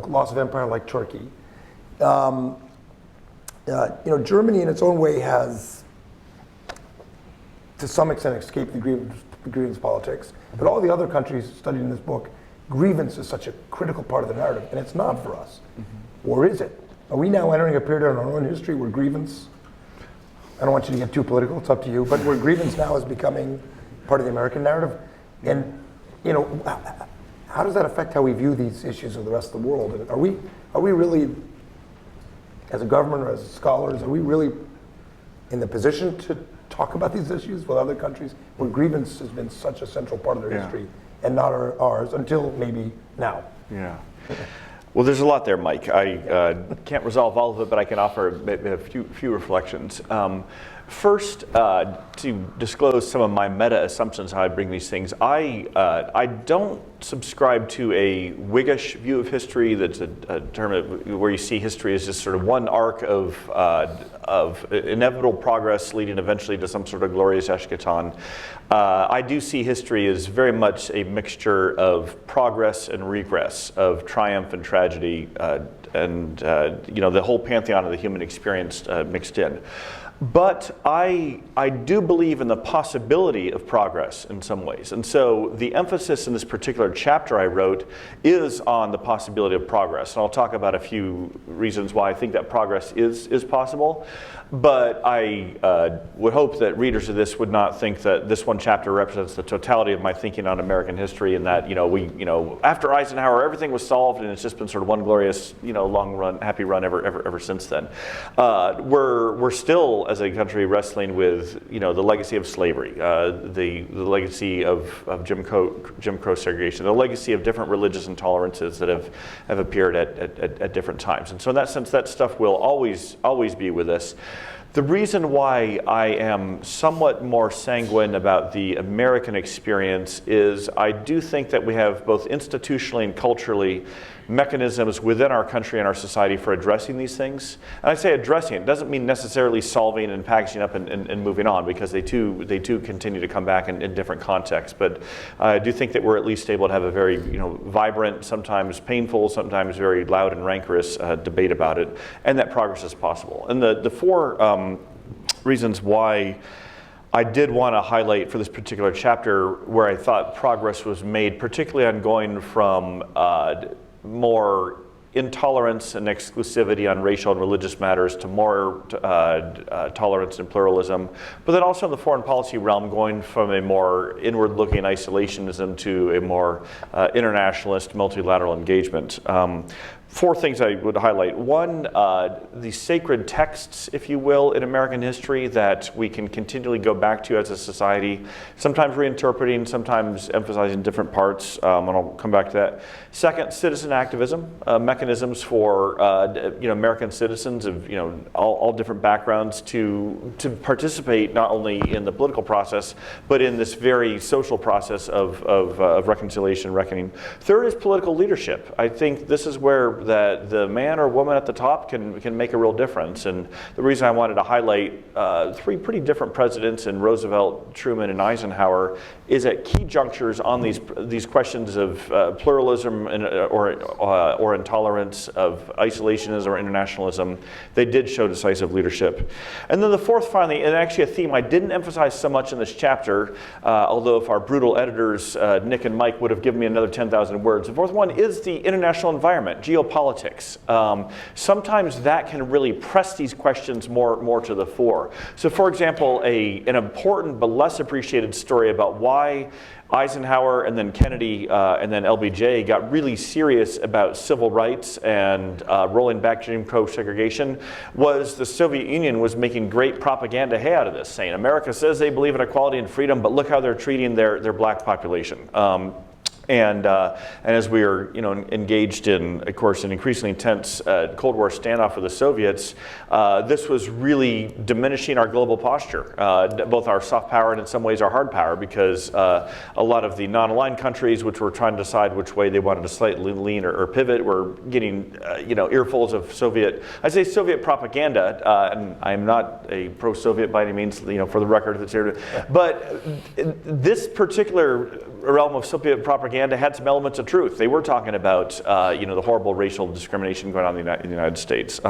loss of empire like Turkey. Germany in its own way has, to some extent, escaped the grievance politics, but all the other countries studied in this book, grievance is such a critical part of the narrative, and it's not for us. Or is it? Are we now entering a period in our own history where grievance, I don't want you to get too political, it's up to you, but where grievance now is becoming part of the American narrative? And how does that affect how we view these issues of the rest of the world? And are we really, as a government or as scholars, are we really in the position to talk about these issues with other countries where grievance has been such a central part of their history and not ours until maybe now? Yeah. Well, there's a lot there, Mike. I can't resolve all of it, but I can offer a few reflections. First, to disclose some of my meta assumptions, how I bring these things, I don't subscribe to a Whiggish view of history. That's a term where you see history as just sort of one arc of inevitable progress leading eventually to some sort of glorious eschaton. I do see history as very much a mixture of progress and regress, of triumph and tragedy, and the whole pantheon of the human experience mixed in. But I do believe in the possibility of progress in some ways. And so the emphasis in this particular chapter I wrote is on the possibility of progress. And I'll talk about a few reasons why I think that progress is possible. But I would hope that readers of this would not think that this one chapter represents the totality of my thinking on American history, and that after Eisenhower everything was solved and it's just been sort of one glorious long run, happy run ever since then. We're still, as a country, wrestling with the legacy of slavery, the legacy of Jim Crow segregation, the legacy of different religious intolerances that have appeared at different times. And so in that sense, that stuff will always be with us. The reason why I am somewhat more sanguine about the American experience is I do think that we have both institutionally and culturally mechanisms within our country and our society for addressing these things. And I say addressing, it doesn't mean necessarily solving and packaging up and moving on, because they too continue to come back in different contexts. But I do think that we're at least able to have a very vibrant, sometimes painful, sometimes very loud and rancorous debate about it, and that progress is possible. And the four reasons why I did want to highlight for this particular chapter where I thought progress was made, particularly on going from more intolerance and exclusivity on racial and religious matters to more tolerance and pluralism, but then also in the foreign policy realm, going from a more inward-looking isolationism to a more internationalist, multilateral engagement. Four things I would highlight. One, the sacred texts, if you will, in American history that we can continually go back to as a society, sometimes reinterpreting, sometimes emphasizing different parts, and I'll come back to that. Second, citizen activism, mechanisms for American citizens of all different backgrounds to participate not only in the political process, but in this very social process of reconciliation, reckoning. Third is political leadership. I think this is where that the man or woman at the top can make a real difference. And the reason I wanted to highlight three pretty different presidents in Roosevelt, Truman, and Eisenhower is at key junctures on these questions of pluralism or intolerance, of isolationism or internationalism. They did show decisive leadership. And then the fourth, finally, and actually a theme I didn't emphasize so much in this chapter, although if our brutal editors, Nick and Mike, would have given me another 10,000 words. The fourth one is the international environment, geopolitics. Sometimes that can really press these questions more to the fore. So for example, an important but less appreciated story about why Eisenhower and then Kennedy and then LBJ got really serious about civil rights and rolling back Jim Crow segregation was the Soviet Union was making great propaganda hay out of this, saying America says they believe in equality and freedom, but look how they're treating their black population. And as we are, engaged in, of course, an increasingly intense Cold War standoff with the Soviets, this was really diminishing our global posture, both our soft power and in some ways our hard power, because a lot of the non-aligned countries, which were trying to decide which way they wanted to slightly lean or pivot, were getting, earfuls of Soviet propaganda. And I'm not a pro-Soviet by any means, for the record, if it's here. But this particular realm of Soviet propaganda had some elements of truth. They were talking about, the horrible racial discrimination going on in the United States.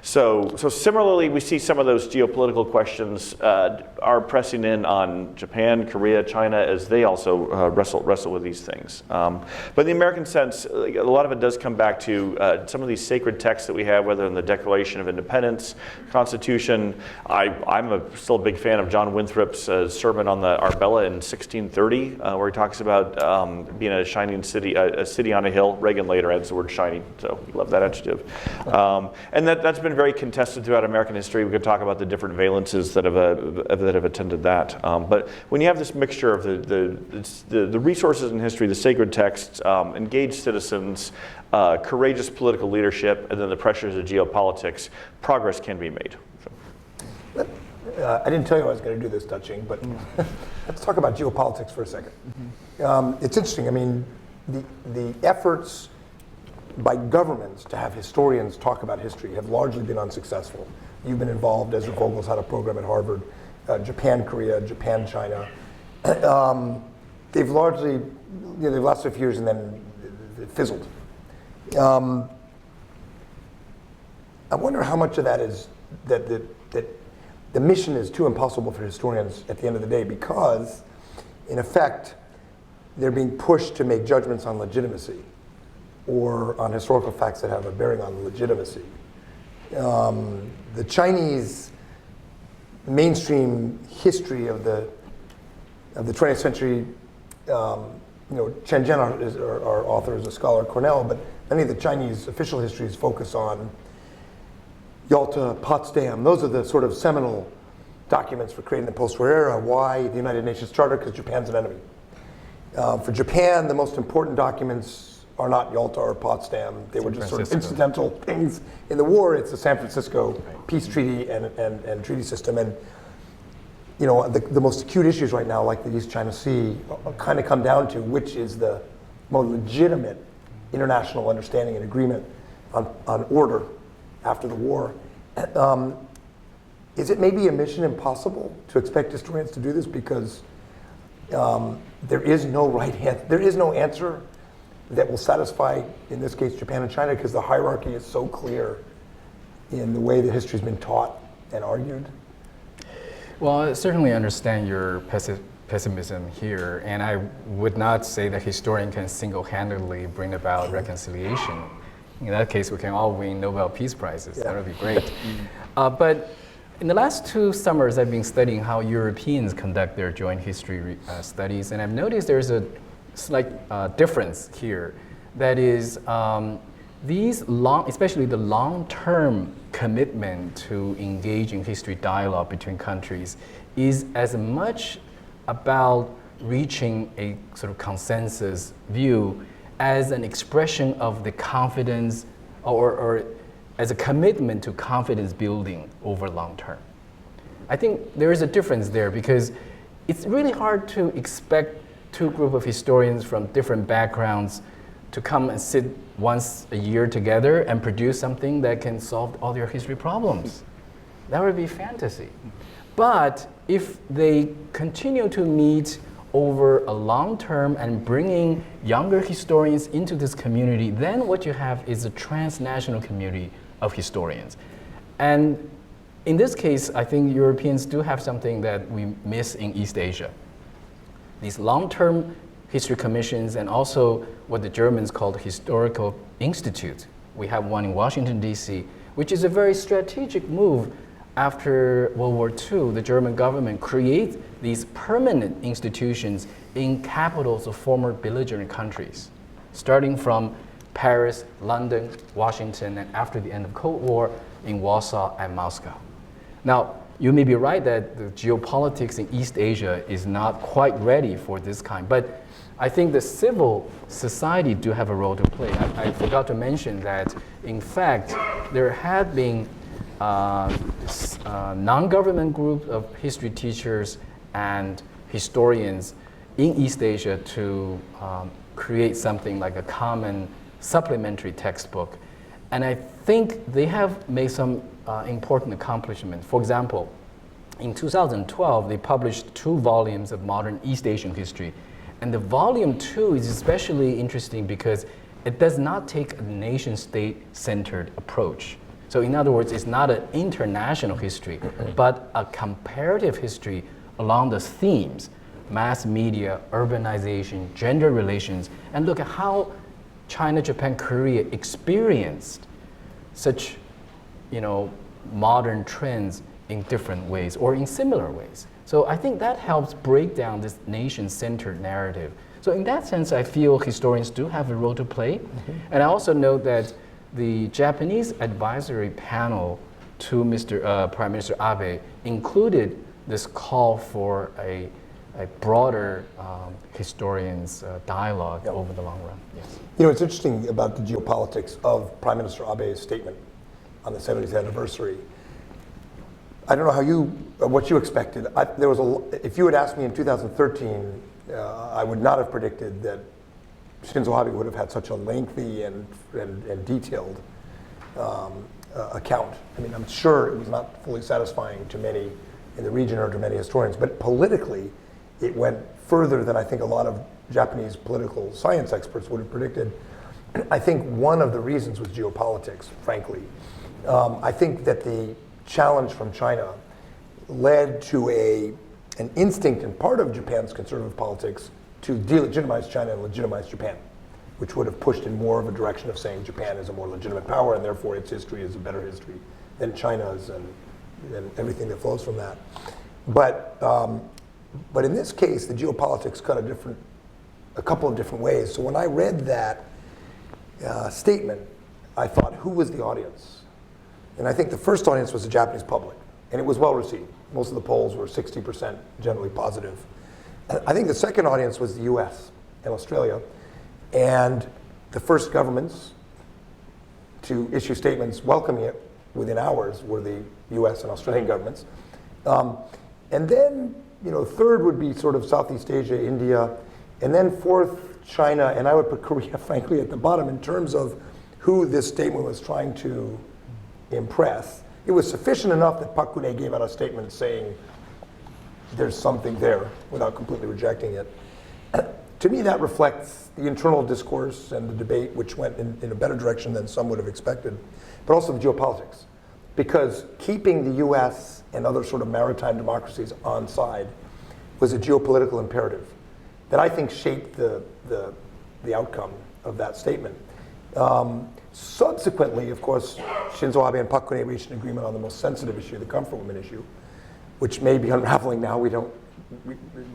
So similarly, we see some of those geopolitical questions are pressing in on Japan, Korea, China, as they also wrestle with these things. But in the American sense, a lot of it does come back to some of these sacred texts that we have, whether in the Declaration of Independence, Constitution. I'm still a big fan of John Winthrop's sermon on the Arbella in 1630, where he talks about being a shining city, a city on a hill. Reagan later adds the word shining, so we love that adjective. And that's been very contested throughout American history. We could talk about the different valences that have attended that. But when you have this mixture of the resources in history, the sacred texts, engaged citizens, courageous political leadership, and then the pressures of geopolitics, progress can be made. So. I didn't tell you I was going to do this touching, but let's talk about geopolitics for a second. It's interesting. I mean, the efforts by governments to have historians talk about history have largely been unsuccessful. You've been involved, Ezra Vogel's had a program at Harvard, Japan, Korea, Japan, China. They've largely, they've lasted a few years and then it fizzled. I wonder how much of that is that the mission is too impossible for historians at the end of the day, because, in effect, they're being pushed to make judgments on legitimacy or on historical facts that have a bearing on legitimacy. The Chinese mainstream history of the 20th century, Chen Jian, our author, is a scholar at Cornell, but many of the Chinese official histories focus on Yalta, Potsdam. Those are the sort of seminal documents for creating the post-war era. Why the United Nations Charter? Because Japan's an enemy. For Japan, the most important documents are not Yalta or Potsdam. They were just sort of Francisco. incidental things in the war. It's the San Francisco peace treaty and treaty system. And the most acute issues right now, like the East China Sea, kind of come down to which is the more legitimate international understanding and agreement on order after the war. Is it maybe a mission impossible to expect historians to do this because there is no right answer? There is no answer that will satisfy, in this case, Japan and China, because the hierarchy is so clear in the way that history's been taught and argued. Well, I certainly understand your pessimism here, and I would not say that historian can single-handedly bring about reconciliation. In that case, we can all win Nobel Peace Prizes. That would be great. But in the last 2 summers, I've been studying how Europeans conduct their joint history studies, and I've noticed there's a slight difference here. That is, especially the long-term commitment to engage in history dialogue between countries is as much about reaching a sort of consensus view as an expression of the confidence or as a commitment to confidence building over long term. I think there is a difference there because it's really hard to expect 2 groups of historians from different backgrounds to come and sit once a year together and produce something that can solve all their history problems. That would be fantasy. But if they continue to meet over a long term and bringing younger historians into this community, then what you have is a transnational community of historians. And in this case, I think Europeans do have something that we miss in East Asia. These long-term history commissions and also what the Germans called historical institute. We have one in Washington, D.C., which is a very strategic move. After World War II, the German government created these permanent institutions in capitals of former belligerent countries, starting from Paris, London, Washington, and after the end of Cold War, in Warsaw and Moscow. Now, you may be right that the geopolitics in East Asia is not quite ready for this kind, but I think the civil society do have a role to play. I forgot to mention that, in fact, there had been non-government group of history teachers and historians in East Asia to create something like a common supplementary textbook. And I think they have made some important accomplishments. For example, in 2012, they published 2 volumes of modern East Asian history. And the volume 2 is especially interesting because it does not take a nation-state-centered approach. So in other words, it's not an international history, but a comparative history along the themes: mass media, urbanization, gender relations, and look at how China, Japan, Korea experienced such, modern trends in different ways or in similar ways. So I think that helps break down this nation-centered narrative. So in that sense, I feel historians do have a role to play. And I also note that the Japanese advisory panel to Prime Minister Abe included this call for a broader historians' dialogue over the long run. Yes. It's interesting about the geopolitics of Prime Minister Abe's statement on the 70th anniversary. I don't know what you expected. If you had asked me in 2013, I would not have predicted that Shinzo Abe would have had such a lengthy and detailed account. I mean, I'm sure it was not fully satisfying to many in the region or to many historians, but politically, it went further than I think a lot of Japanese political science experts would have predicted. I think one of the reasons was geopolitics, frankly. I think that the challenge from China led to an instinct in part of Japan's conservative politics to delegitimize China and legitimize Japan, which would have pushed in more of a direction of saying Japan is a more legitimate power and therefore its history is a better history than China's and everything that flows from that. But in this case, the geopolitics cut a couple of different ways. So when I read that statement, I thought, who was the audience? And I think the first audience was the Japanese public, and it was well received. Most of the polls were 60% generally positive. I think the second audience was the US and Australia. And The first governments to issue statements welcoming it within hours were the US and Australian governments. And then, third would be sort of Southeast Asia, India, and then fourth, China, and I would put Korea, frankly, at the bottom in terms of who this statement was trying to impress. It was sufficient enough that Park Geun-hye gave out a statement saying there's something there without completely rejecting it. To me, that reflects the internal discourse and the debate, which went in a better direction than some would have expected, but also the geopolitics. Because keeping the US and other sort of maritime democracies on side was a geopolitical imperative that I think shaped the outcome of that statement. Subsequently, of course, Shinzo Abe and Park Geun-hye reached an agreement on the most sensitive issue, the comfort women issue, which may be unraveling now,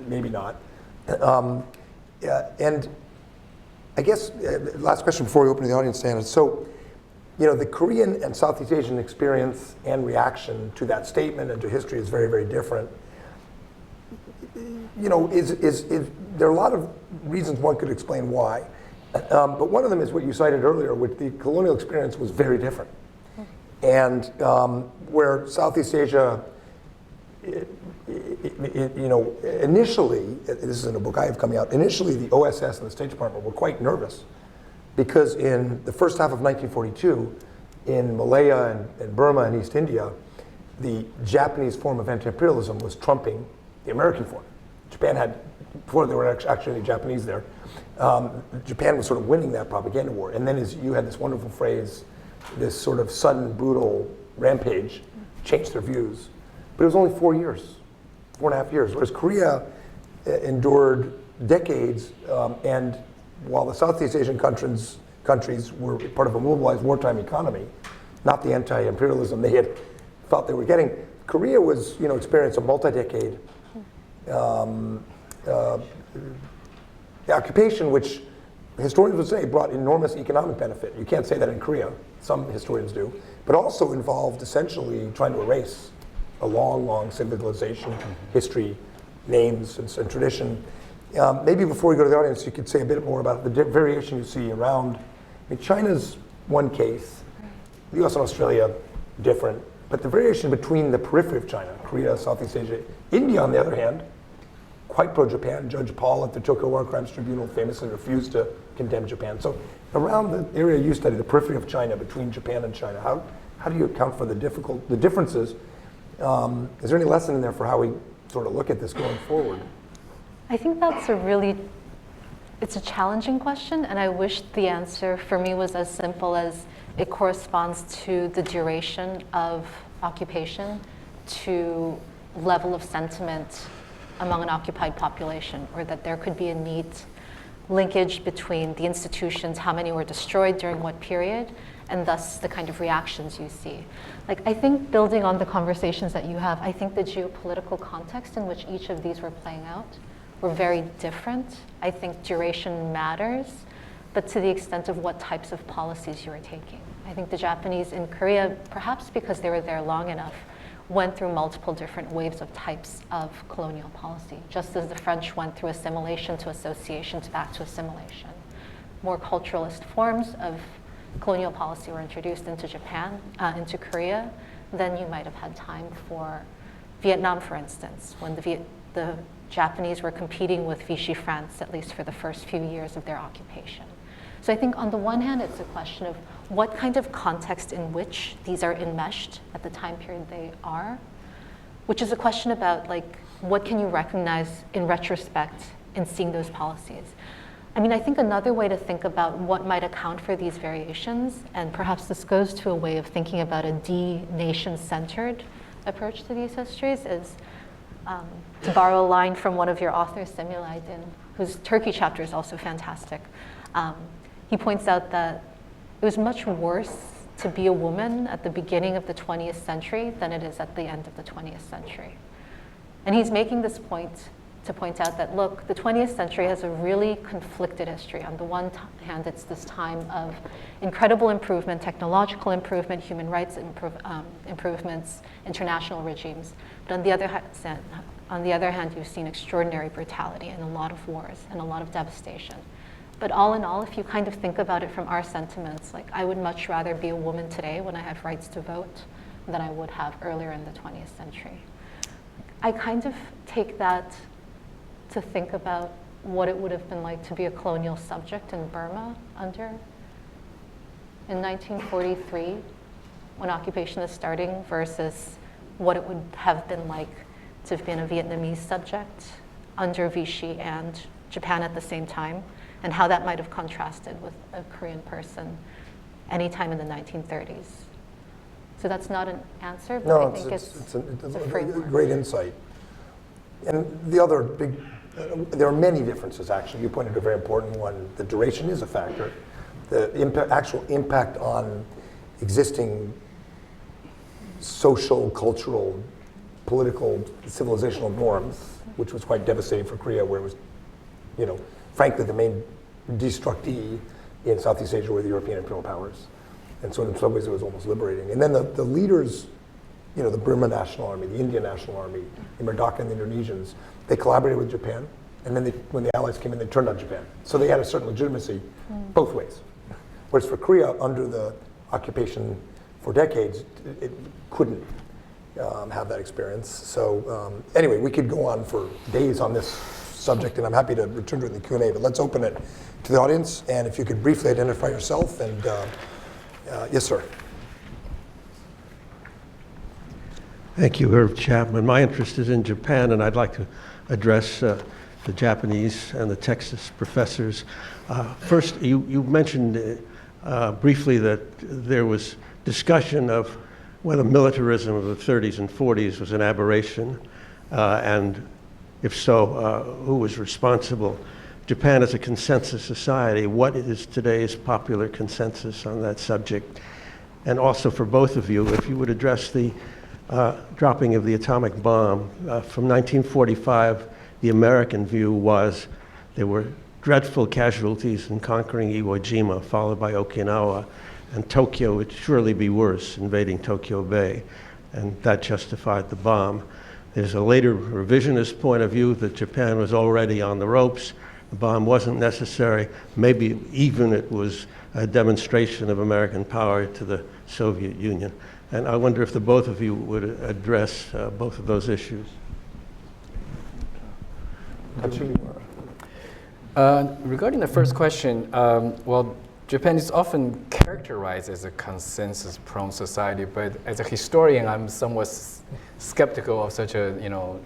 maybe not. And I guess, last question before we open to the audience, Stan, is so, the Korean and Southeast Asian experience and reaction to that statement and to history is very, very different. There are a lot of reasons one could explain why. But one of them is what you cited earlier, which the colonial experience was very different. And where Southeast Asia, initially, this is in a book I have coming out, initially the OSS and the State Department were quite nervous because in the first half of 1942, in Malaya and Burma and East India, the Japanese form of anti-imperialism was trumping the American form. Japan had, before there were actually any Japanese there, Japan was sort of winning that propaganda war. And then you had this wonderful phrase, this sort of sudden, brutal rampage changed their views. But it was only 4 years, 4.5 years, whereas Korea endured decades, and while the Southeast Asian countries were part of a mobilized wartime economy, not the anti-imperialism they had thought they were getting, Korea was, experienced a multi-decade occupation, which historians would say brought enormous economic benefit. You can't say that in Korea, some historians do, but also involved essentially trying to erase a long, long civilization, history, names, and tradition. Maybe before we go to the audience, you could say a bit more about the variation you see around. China's one case, the US and Australia different, but the variation between the periphery of China, Korea, Southeast Asia, India on the other hand, quite pro-Japan. Judge Paul at the Tokyo War Crimes Tribunal famously refused to condemn Japan. So around the area you study, the periphery of China, between Japan and China, how do you account for the differences? Is there any lesson in there for how we sort of look at this going forward? I think that's it's a challenging question, and I wish the answer for me was as simple as it corresponds to the duration of occupation, to level of sentiment among an occupied population, or that there could be a neat linkage between the institutions, how many were destroyed during what period, and thus the kind of reactions you see. I think building on the conversations that you have, I think the geopolitical context in which each of these were playing out were very different. I think duration matters, but to the extent of what types of policies you are taking. I think the Japanese in Korea, perhaps because they were there long enough, went through multiple different waves of types of colonial policy, just as the French went through assimilation to association to back to assimilation. More culturalist forms of colonial policy were introduced into Japan, into Korea, then you might have had time for Vietnam, for instance, when the Japanese were competing with Vichy France, at least for the first few years of their occupation. So I think on the one hand, it's a question of what kind of context in which these are enmeshed at the time period they are, which is a question about what can you recognize in retrospect in seeing those policies. I think another way to think about what might account for these variations, and perhaps this goes to a way of thinking about a de-nation-centered approach to these histories, is to borrow a line from one of your authors, Semih Aydin, whose Turkey chapter is also fantastic. He points out that it was much worse to be a woman at the beginning of the 20th century than it is at the end of the 20th century. And he's making this point to point out that, look, the 20th century has a really conflicted history. On the one hand, it's this time of incredible improvement, technological improvement, human rights improvements, international regimes. But on the other hand, you've seen extraordinary brutality and a lot of wars and a lot of devastation. But all in all, if you kind of think about it from our sentiments, like I would much rather be a woman today when I have rights to vote than I would have earlier in the 20th century. I kind of take that to think about what it would have been like to be a colonial subject in Burma in 1943, when occupation is starting, versus what it would have been like to have been a Vietnamese subject under Vichy and Japan at the same time, and how that might have contrasted with a Korean person anytime in the 1930s. So that's not an answer, but No, I think it's a a framework. great insight. And the other big, there are many differences actually. You pointed to a very important one. The duration is a factor. The actual impact on existing social, cultural, political, civilizational norms, which was quite devastating for Korea, where it was, frankly, the main destructee in Southeast Asia were the European imperial powers. And so in some ways it was almost liberating. And then the leaders, the Burma National Army, the Indian National Army, the Merdaka and the Indonesians, they collaborated with Japan. And then when the Allies came in, they turned on Japan. So they had a certain legitimacy both ways. Whereas for Korea, under the occupation for decades, it couldn't have that experience. So anyway, we could go on for days on this subject, and I'm happy to return to it in the Q&A, but let's open it to the audience. And if you could briefly identify yourself and, yes, sir. Thank you, Irv Chapman. My interest is in Japan, and I'd like to address the Japanese and the Texas professors. First, you mentioned briefly that there was discussion of whether militarism of the 30s and 40s was an aberration, and if so, who was responsible? Japan is a consensus society. What is today's popular consensus on that subject? And also for both of you, if you would address the dropping of the atomic bomb. From 1945, the American view was there were dreadful casualties in conquering Iwo Jima, followed by Okinawa, and Tokyo would surely be worse, invading Tokyo Bay, and that justified the bomb. There's a later revisionist point of view that Japan was already on the ropes, the bomb wasn't necessary, maybe even it was a demonstration of American power to the Soviet Union. And I wonder if the both of you would address both of those issues. Regarding the first question, well, Japan is often characterized as a consensus-prone society, but as a historian, I'm somewhat skeptical of such a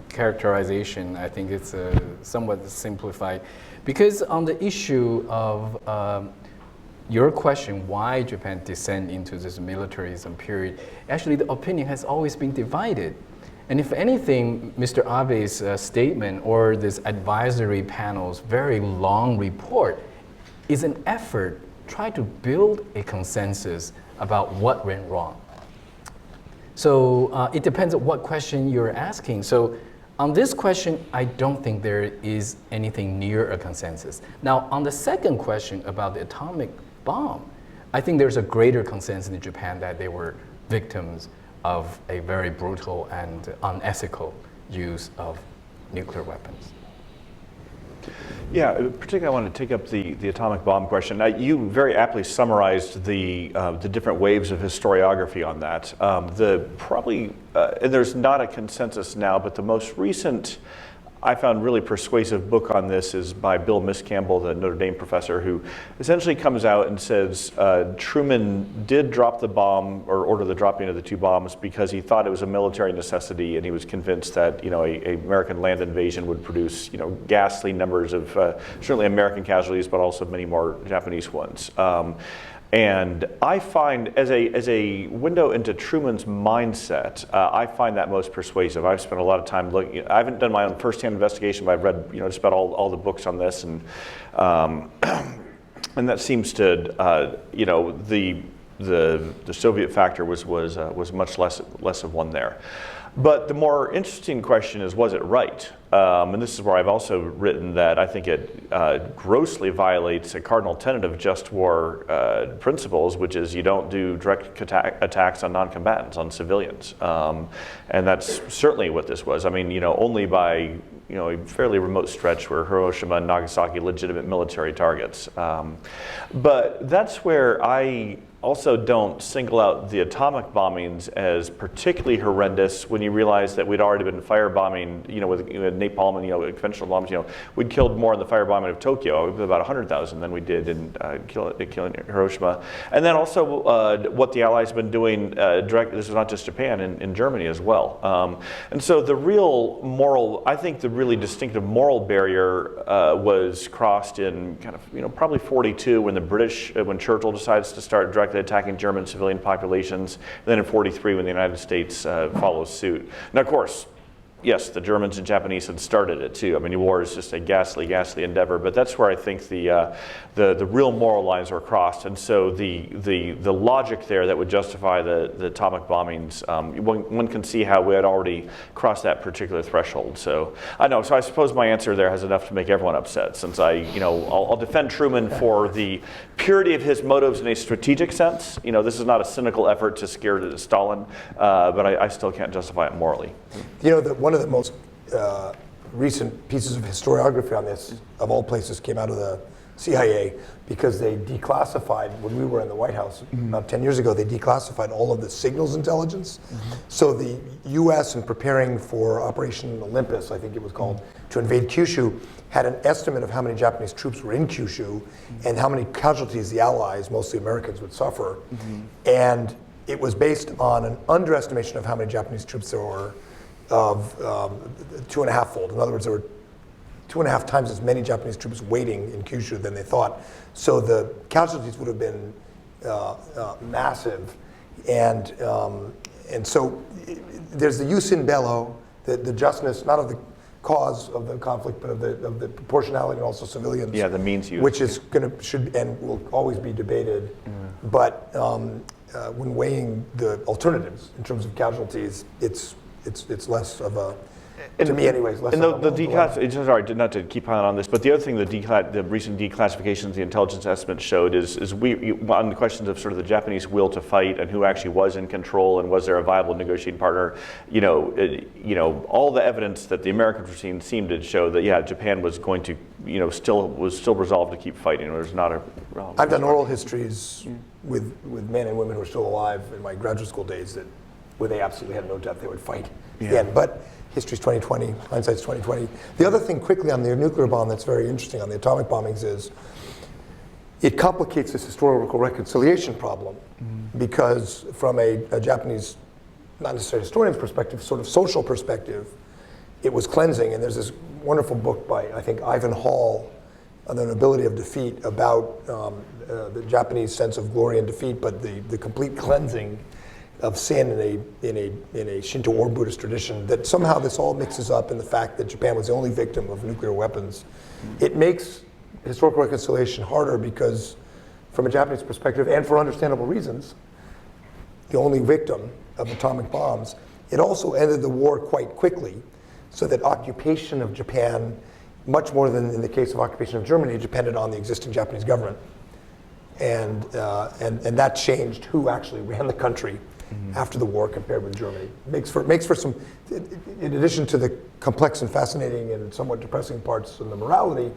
characterization. I think it's somewhat simplified, because on the issue of your question, why Japan descend into this militarism period, actually the opinion has always been divided. And if anything, Mr. Abe's statement or this advisory panel's very long report is an effort to try to build a consensus about what went wrong. So it depends on what question you're asking. So on this question, I don't think there is anything near a consensus. Now, on the second question about the atomic bomb, I think there's a greater consensus in Japan that they were victims of a very brutal and unethical use of nuclear weapons. Yeah, particularly I want to take up the atomic bomb question. You very aptly summarized the different waves of historiography on that. And there's not a consensus now, but the most recent I found really persuasive book on this is by Bill Miscampbell, the Notre Dame professor, who essentially comes out and says Truman did drop the bomb or order the dropping of the two bombs because he thought it was a military necessity, and he was convinced that a American land invasion would produce ghastly numbers of certainly American casualties, but also many more Japanese ones. And I find, as a window into Truman's mindset, I find that most persuasive. I've spent a lot of time looking. I haven't done my own firsthand investigation, but I've read, just about all the books on this, and that seems to, the Soviet factor was much less of one there. But the more interesting question is, was it right? and this is where I've also written that I think it grossly violates a cardinal tenet of just war principles, which is you don't do direct attacks on non-combatants, on civilians. And that's certainly what this was. I mean, only by a fairly remote stretch were Hiroshima and Nagasaki legitimate military targets. But that's where I also don't single out the atomic bombings as particularly horrendous when you realize that we'd already been firebombing, with napalm and conventional bombs. We'd killed more in the firebombing of Tokyo, about 100,000, than we did in killing Hiroshima. And then also what the Allies have been doing direct. This is not just Japan, in Germany as well. And so the real moral, I think, the really distinctive moral barrier was crossed in kind of probably 42 when the British, when Churchill decides to start directly attacking German civilian populations, and then in 43 when the United States follows suit. Now, of course, yes, the Germans and Japanese had started it too. I mean, war is just a ghastly endeavor. But that's where I think the real moral lines are crossed. And so the logic there that would justify the atomic bombings, one can see how we had already crossed that particular threshold. So I know. So I suppose my answer there has enough to make everyone upset, since I'll defend Truman for the purity of his motives in a strategic sense. This is not a cynical effort to scare Stalin, but I still can't justify it morally. One of the most recent pieces of historiography on this, of all places, came out of the CIA, because they declassified, when we were in the White House about 10 years ago, they declassified all of the signals intelligence. So the US, in preparing for Operation Olympus, I think it was called, to invade Kyushu, had an estimate of how many Japanese troops were in Kyushu and how many casualties the Allies, mostly Americans, would suffer. And it was based on an underestimation of how many Japanese troops there were, of 2.5-fold. In other words, there were 2.5 times as many Japanese troops waiting in Kyushu than they thought. So the casualties would have been massive. And so there's the jus in bello, the justness, not of the cause of the conflict, but of the proportionality and also civilians. Yeah, the means used. Which is should and will always be debated. But when weighing the alternatives in terms of casualties, it's less of a, to me anyways, less and of a... sorry, not to keep on this, but the other thing the recent declassifications, the intelligence estimates showed is we on the questions of sort of the Japanese will to fight and who actually was in control and was there a viable negotiating partner, all the evidence that the Americans were seeing seemed to show that, yeah, Japan was going to, still resolved to keep fighting. There's not a... I've done oral histories with men and women who are still alive in my graduate school days where they absolutely had no doubt they would fight again. But history's 20/20, hindsight's 20/20. The other thing quickly on the nuclear bomb that's very interesting on the atomic bombings is it complicates this historical reconciliation problem, because from a Japanese, not necessarily historian's perspective, sort of social perspective, it was cleansing. And there's this wonderful book by, I think, Ivan Hall, on the nobility of defeat, about the Japanese sense of glory and defeat, but the complete cleansing of sin in a Shinto or Buddhist tradition, that somehow this all mixes up in the fact that Japan was the only victim of nuclear weapons. It makes historical reconciliation harder because, from a Japanese perspective, and for understandable reasons, the only victim of atomic bombs, it also ended the war quite quickly, so that occupation of Japan, much more than in the case of occupation of Germany, depended on the existing Japanese government. And that changed who actually ran the country after the war compared with Germany. Makes for some, in addition to the complex and fascinating and somewhat depressing parts and the morality,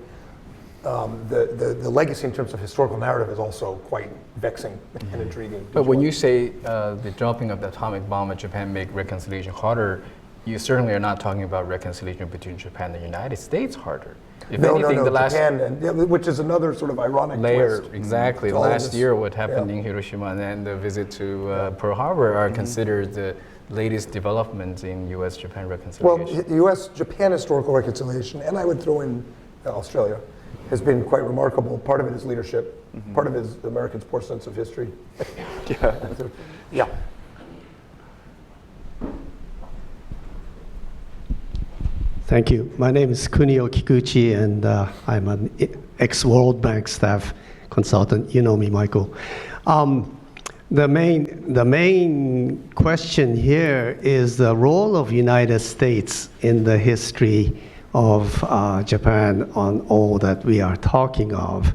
the legacy in terms of historical narrative is also quite vexing and intriguing. But when you say the dropping of the atomic bomb in Japan make reconciliation harder, you certainly are not talking about reconciliation between Japan and the United States harder. If anything, the last Japan, which is another sort of ironic layer, twist. exactly. Last year, what happened in Hiroshima and then the visit to Pearl Harbor are considered the latest developments in U.S.-Japan reconciliation. Well, U.S.-Japan historical reconciliation, and I would throw in Australia, has been quite remarkable. Part of it is leadership. Part of it is the Americans' poor sense of history. Yeah. Thank you. My name is Kunio Kikuchi, and I'm an ex-World Bank staff consultant. You know me, Michael. The main question here is the role of United States in the history of Japan on all that we are talking of.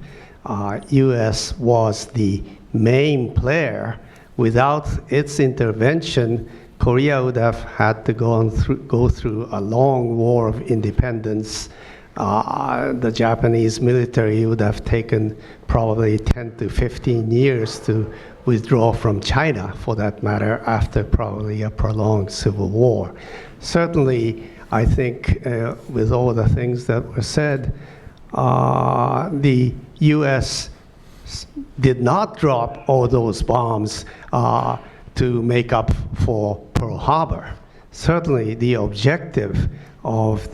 U.S. was the main player. Without its intervention, Korea would have had to go through a long war of independence. The Japanese military would have taken probably 10 to 15 years to withdraw from China, for that matter, after probably a prolonged civil war. Certainly, I think with all the things that were said, the U.S. did not drop all those bombs to make up for Pearl Harbor. Certainly, the objective of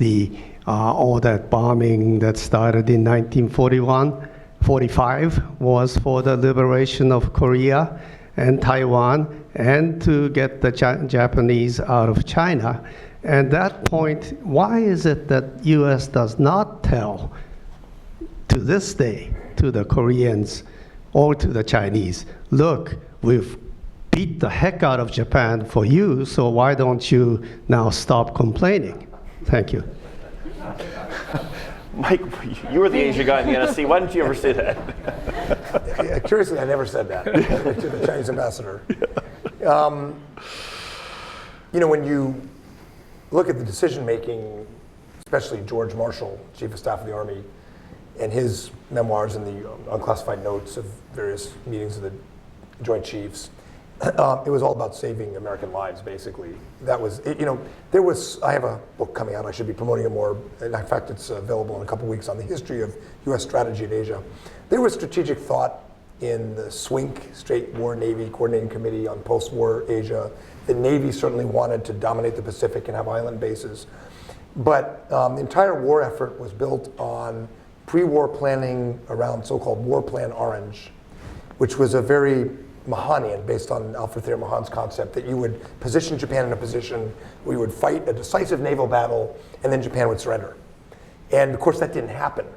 all that bombing that started in 1945 was for the liberation of Korea and Taiwan and to get the Japanese out of China. And that point, why is it that U.S. does not tell to this day to the Koreans or to the Chinese, look, we've beat the heck out of Japan for you, so why don't you now stop complaining? Thank you. Mike, you were the Asia guy in the NSC. Why didn't you ever say that? Curiously, I never said that to the Chinese ambassador. You know, when you look at the decision making, especially George Marshall, Chief of Staff of the Army, and his memoirs and the unclassified notes of various meetings of the Joint Chiefs, it was all about saving American lives, basically. That was, you know, I have a book coming out, I should be promoting it more. In fact, it's available in a couple weeks on the history of US strategy in Asia. There was strategic thought in the SWINC, Strait War Navy Coordinating Committee on post-war Asia. The Navy certainly wanted to dominate the Pacific and have island bases. But the entire war effort was built on pre-war planning around so-called War Plan Orange, which was a very Mahanian, based on Alfred Thayer Mahan's concept that you would position Japan in a position where you would fight a decisive naval battle and then Japan would surrender. And of course that didn't happen.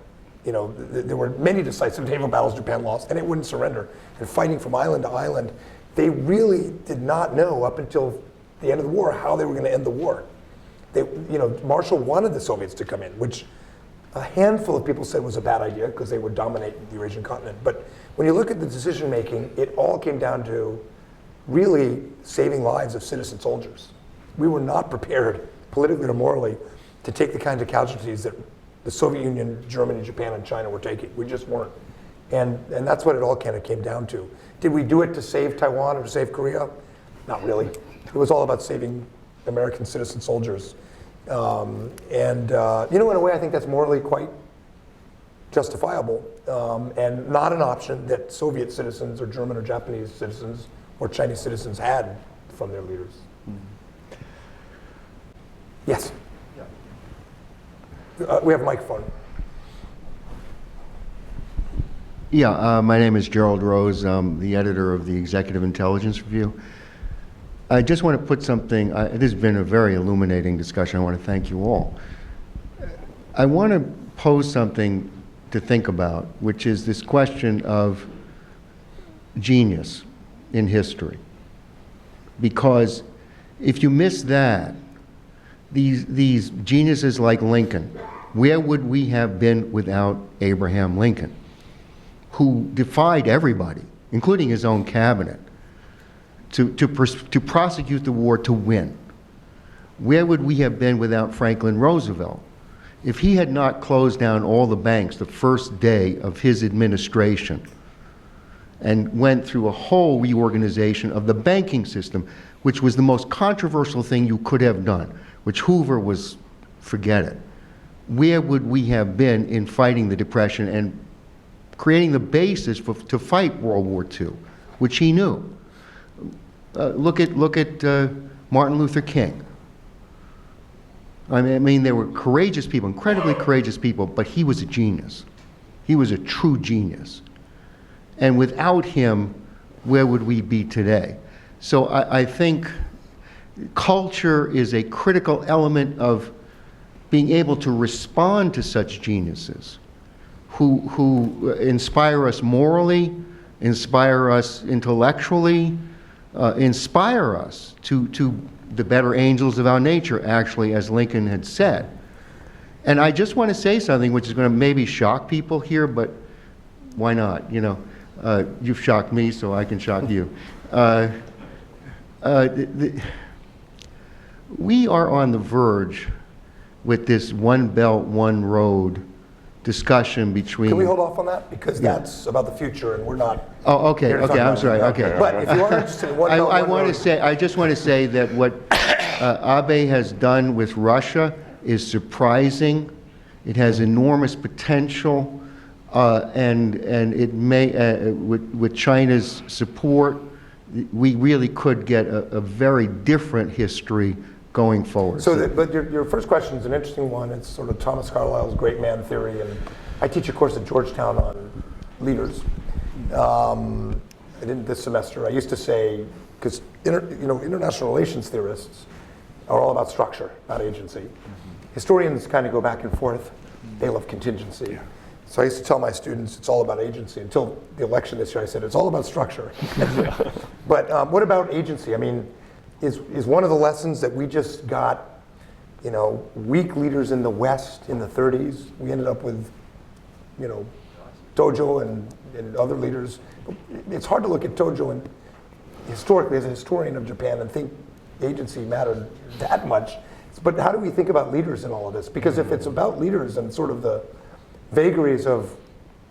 You know, there were many decisive naval battles Japan lost and it wouldn't surrender. And fighting from island to island, they really did not know up until the end of the war how they were going to end the war. You know, Marshall wanted the Soviets to come in, which a handful of people said was a bad idea because they would dominate the Eurasian continent. But when you look at the decision making, it all came down to really saving lives of citizen soldiers. We were not prepared, politically or morally, to take the kinds of casualties that the Soviet Union, Germany, Japan, and China were taking. We just weren't. And that's what it all kind of came down to. Did we do it to save Taiwan or to save Korea? Not really. It was all about saving American citizen soldiers. You know, in a way, I think that's morally quite justifiable and not an option that Soviet citizens or German or Japanese citizens or Chinese citizens had from their leaders. Mm-hmm. Yes? Yeah. We have a microphone. Yeah, my name is Gerald Rose. I'm the editor of the Executive Intelligence Review. I just want to put something, this has been a very illuminating discussion. I want to thank you all. I want to pose something to think about, which is this question of genius in history. Because if you miss that, these geniuses like Lincoln, where would we have been without Abraham Lincoln, who defied everybody, including his own cabinet, to prosecute the war to win? Where would we have been without Franklin Roosevelt? If he had not closed down all the banks the first day of his administration and went through a whole reorganization of the banking system, which was the most controversial thing you could have done, which Hoover was, forget it. Where would we have been in fighting the Depression and creating the basis to fight World War II, which he knew? Look at Martin Luther King. I mean, there were courageous people, incredibly courageous people, but he was a genius. He was a true genius. And without him, where would we be today? So I think culture is a critical element of being able to respond to such geniuses who inspire us morally, inspire us intellectually, inspire us to the better angels of our nature, actually, as Lincoln had said. And I just want to say something which is going to maybe shock people here, but why not? You know, you've shocked me, so I can shock you. We are on the verge with this one belt, one road discussion between... Can we hold off on that? Because that's about the future, and we're not... Oh, okay, here to talk okay, I'm about sorry, it. okay. But if you are interested in one belt, I one want to road- say, I just want to say that what Abe has done with Russia is surprising. It has enormous potential, and it may, with China's support, we really could get a very different history going forward. So, but your first question is an interesting one. It's sort of Thomas Carlyle's great man theory, and I teach a course at Georgetown on leaders. I didn't this semester. I used to say, because international relations theorists are all about structure, not agency. Historians kind of go back and forth. They love contingency. So I used to tell my students it's all about agency. Until the election this year, I said it's all about structure. But what about agency? I mean, is one of the lessons that we just got, weak leaders in the West in the 30s. We ended up with, Tojo and other leaders. It's hard to look at Tojo and historically as a historian of Japan and think agency mattered that much. But how do we think about leaders in all of this? Because if it's about leaders and sort of the vagaries of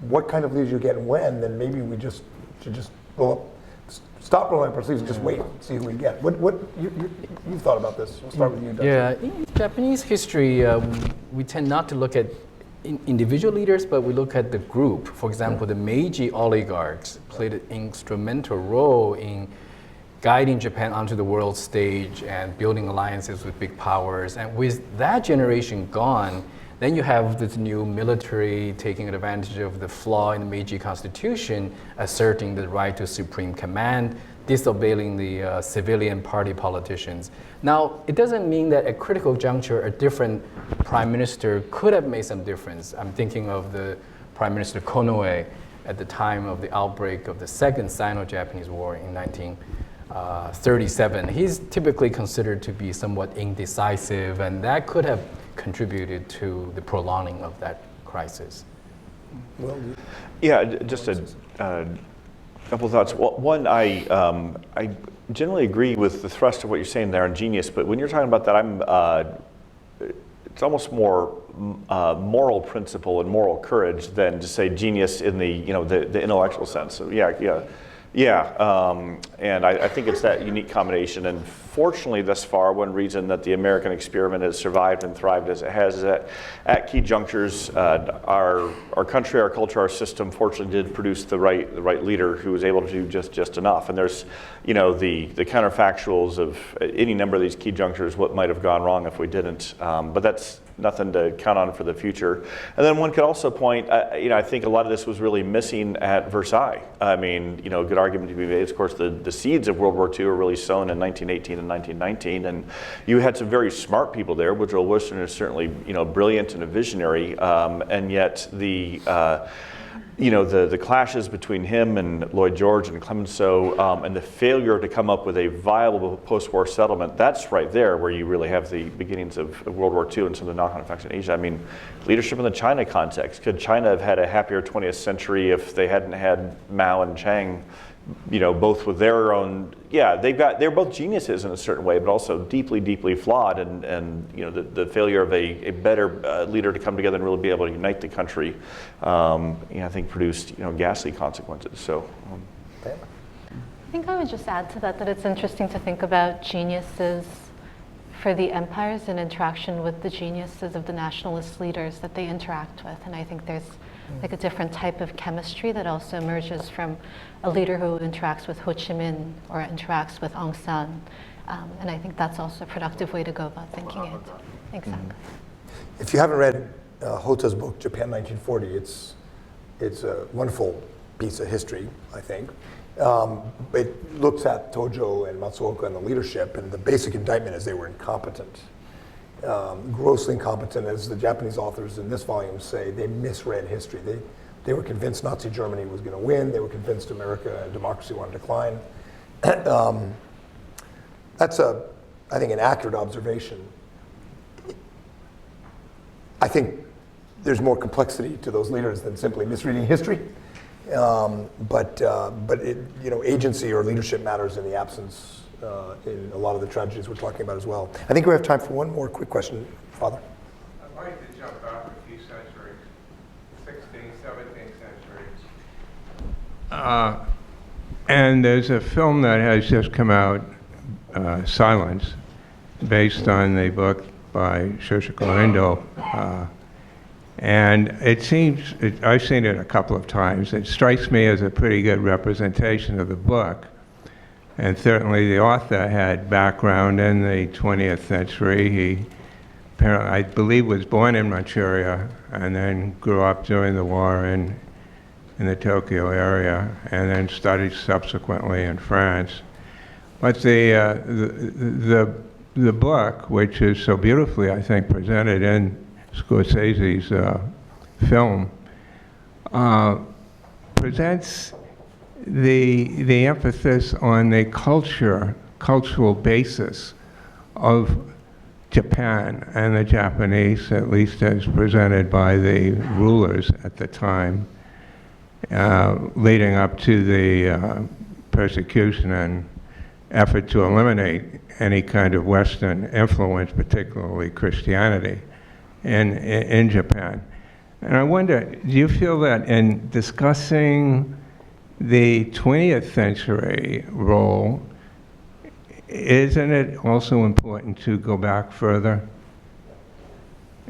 what kind of leaders you get and when, then maybe we should just stop rolling up our sleeves and just wait and see who we get. What you've thought about this? We'll start with you, Dustin. Yeah, in Japanese history, we tend not to look at individual leaders, but we look at the group. For example, the Meiji oligarchs played an instrumental role in guiding Japan onto the world stage and building alliances with big powers. And with that generation gone, then you have this new military taking advantage of the flaw in the Meiji Constitution, asserting the right to supreme command, disobeying the civilian party politicians. Now, it doesn't mean that at critical juncture, a different prime minister could have made some difference. I'm thinking of the Prime Minister Konoe at the time of the outbreak of the Second Sino-Japanese War in 1937. He's typically considered to be somewhat indecisive, and that could have contributed to the prolonging of that crisis. Yeah, just a couple of thoughts. Well, one, I generally agree with the thrust of what you're saying there on genius, but when you're talking about that, it's almost more moral principle and moral courage than to say genius in the the intellectual sense. So and I think it's that unique combination. And fortunately, thus far, one reason that the American experiment has survived and thrived as it has is that at key junctures, our country, our culture, our system, fortunately did produce the right leader who was able to do just enough. And there's, the counterfactuals of any number of these key junctures, what might have gone wrong if we didn't. But that's nothing to count on for the future. And then one could also point, I think a lot of this was really missing at Versailles. I mean, good argument to be made. Of course, the seeds of World War II were really sown in 1918 and 1919, and you had some very smart people there. Woodrow Wilson is certainly, brilliant and a visionary, and yet the clashes between him and Lloyd George and Clemenceau, and the failure to come up with a viable post-war settlement, that's right there where you really have the beginnings of World War II and some of the knock-on effects in Asia. I mean, leadership in the China context. Could China have had a happier 20th century if they hadn't had Mao and Chiang, both with their own, they're both geniuses in a certain way, but also deeply, deeply flawed, and the failure of a better leader to come together and really be able to unite the country, I think produced, ghastly consequences. So. I think I would just add to that it's interesting to think about geniuses for the empires in interaction with the geniuses of the nationalist leaders that they interact with. And I think there's like a different type of chemistry that also emerges from a leader who interacts with Ho Chi Minh or interacts with Aung San. And I think that's also a productive way to go about thinking it. Exactly. If you haven't read Hota's book, Japan 1940, it's a wonderful piece of history, I think. It looks at Tojo and Matsuoka and the leadership, and the basic indictment is they were incompetent. Grossly incompetent, as the Japanese authors in this volume say. They misread history. They were convinced Nazi Germany was going to win. They were convinced America and democracy were on decline. That's I think, an accurate observation. I think there's more complexity to those leaders than simply misreading history. But agency or leadership matters in the absence in a lot of the tragedies we're talking about as well. I think we have time for one more quick question, Father. I'd like to jump back a few centuries, 16th, 17th centuries. And there's a film that has just come out, Silence, based on the book by Shoshiko Endo. And it seems, I've seen it a couple of times, it strikes me as a pretty good representation of the book. And certainly the author had background in the 20th century. He apparently, I believe, was born in Manchuria and then grew up during the war in the Tokyo area, and then studied subsequently in France. But the book, which is so beautifully, I think, presented in Scorsese's film, presents the emphasis on the cultural basis of Japan and the Japanese, at least as presented by the rulers at the time, leading up to the persecution and effort to eliminate any kind of Western influence, particularly Christianity, in Japan. And I wonder, do you feel that in discussing the 20th century role, isn't it also important to go back further?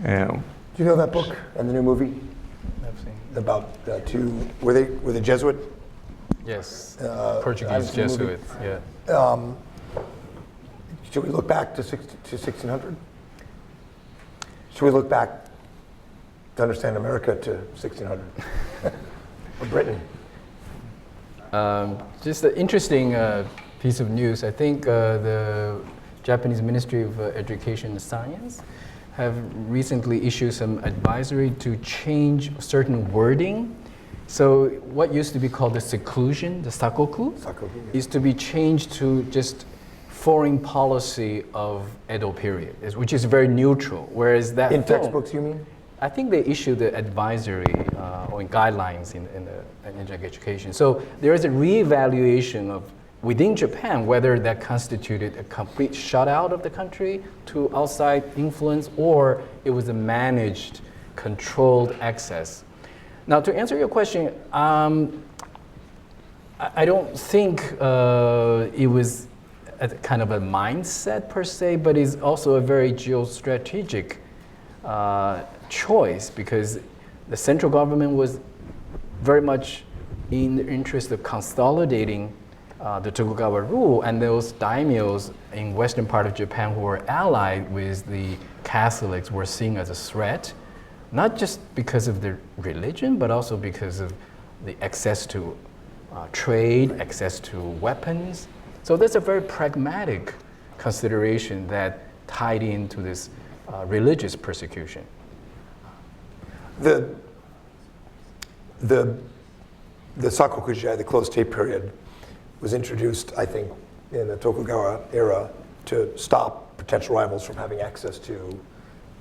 Do you know that book and the new movie? I've seen. About were they Jesuit? Yes, I've Portuguese seen the movie. Jesuits, yeah. Should we look back to 1600? Should we look back to understand America to 1600? Or Britain? Just an interesting piece of news. I think the Japanese Ministry of Education and Science have recently issued some advisory to change certain wording. So what used to be called the seclusion, the sakoku, is to be changed to just foreign policy of Edo period, which is very neutral. Whereas that in film, textbooks, you mean? I think they issued the advisory or guidelines in education. So there is a reevaluation of within Japan whether that constituted a complete shutout of the country to outside influence, or it was a managed, controlled access. Now, to answer your question, I don't think it was a kind of a mindset per se, but it's also a very geostrategic choice, because the central government was very much in the interest of consolidating the Tokugawa rule, and those daimyos in western part of Japan who were allied with the Catholics were seen as a threat, not just because of their religion, but also because of the access to trade, access to weapons. So there's a very pragmatic consideration that tied into this religious persecution. The Sakokujai, the closed tape period, was introduced, I think, in the Tokugawa era to stop potential rivals from having access to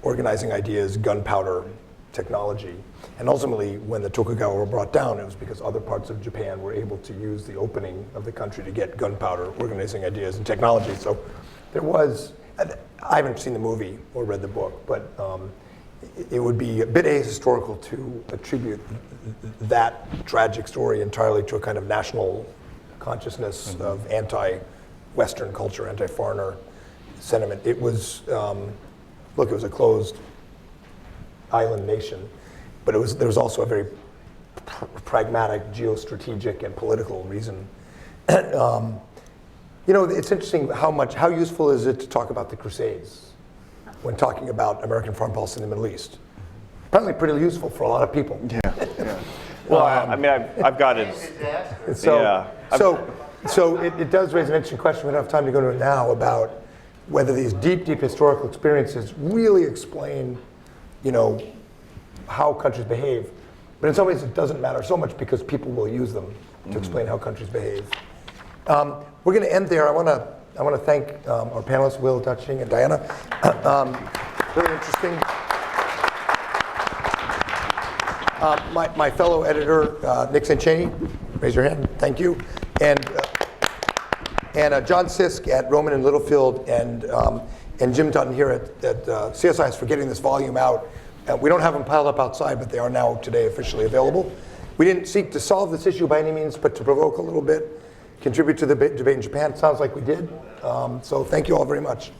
organizing ideas, gunpowder technology. And ultimately, when the Tokugawa were brought down, it was because other parts of Japan were able to use the opening of the country to get gunpowder, organizing ideas, and technology. So there was, I haven't seen the movie or read the book, but it would be a bit ahistorical to attribute that tragic story entirely to a kind of national consciousness of anti-Western culture, anti-foreigner sentiment. It was, look, it was a closed island nation, but there was also a very pragmatic, geostrategic, and political reason. It's interesting how useful is it to talk about the Crusades when talking about American foreign policy in the Middle East? Apparently pretty useful for a lot of people. Yeah. Well, I've got it. So it does raise an interesting question. We don't have time to go into it now about whether these deep historical experiences really explain, how countries behave. But in some ways, it doesn't matter so much because people will use them to explain how countries behave. We're going to end there. I want to thank our panelists, Will, Daching, and Diana. Really interesting. My fellow editor, Nick Sanchez, raise your hand, thank you. And John Sisk at Rowman and Littlefield, and Jim Dutton here at CSIS for getting this volume out. We don't have them piled up outside, but they are now today officially available. We didn't seek to solve this issue by any means, but to provoke a little bit, contribute to the debate in Japan. It sounds like we did. So thank you all very much.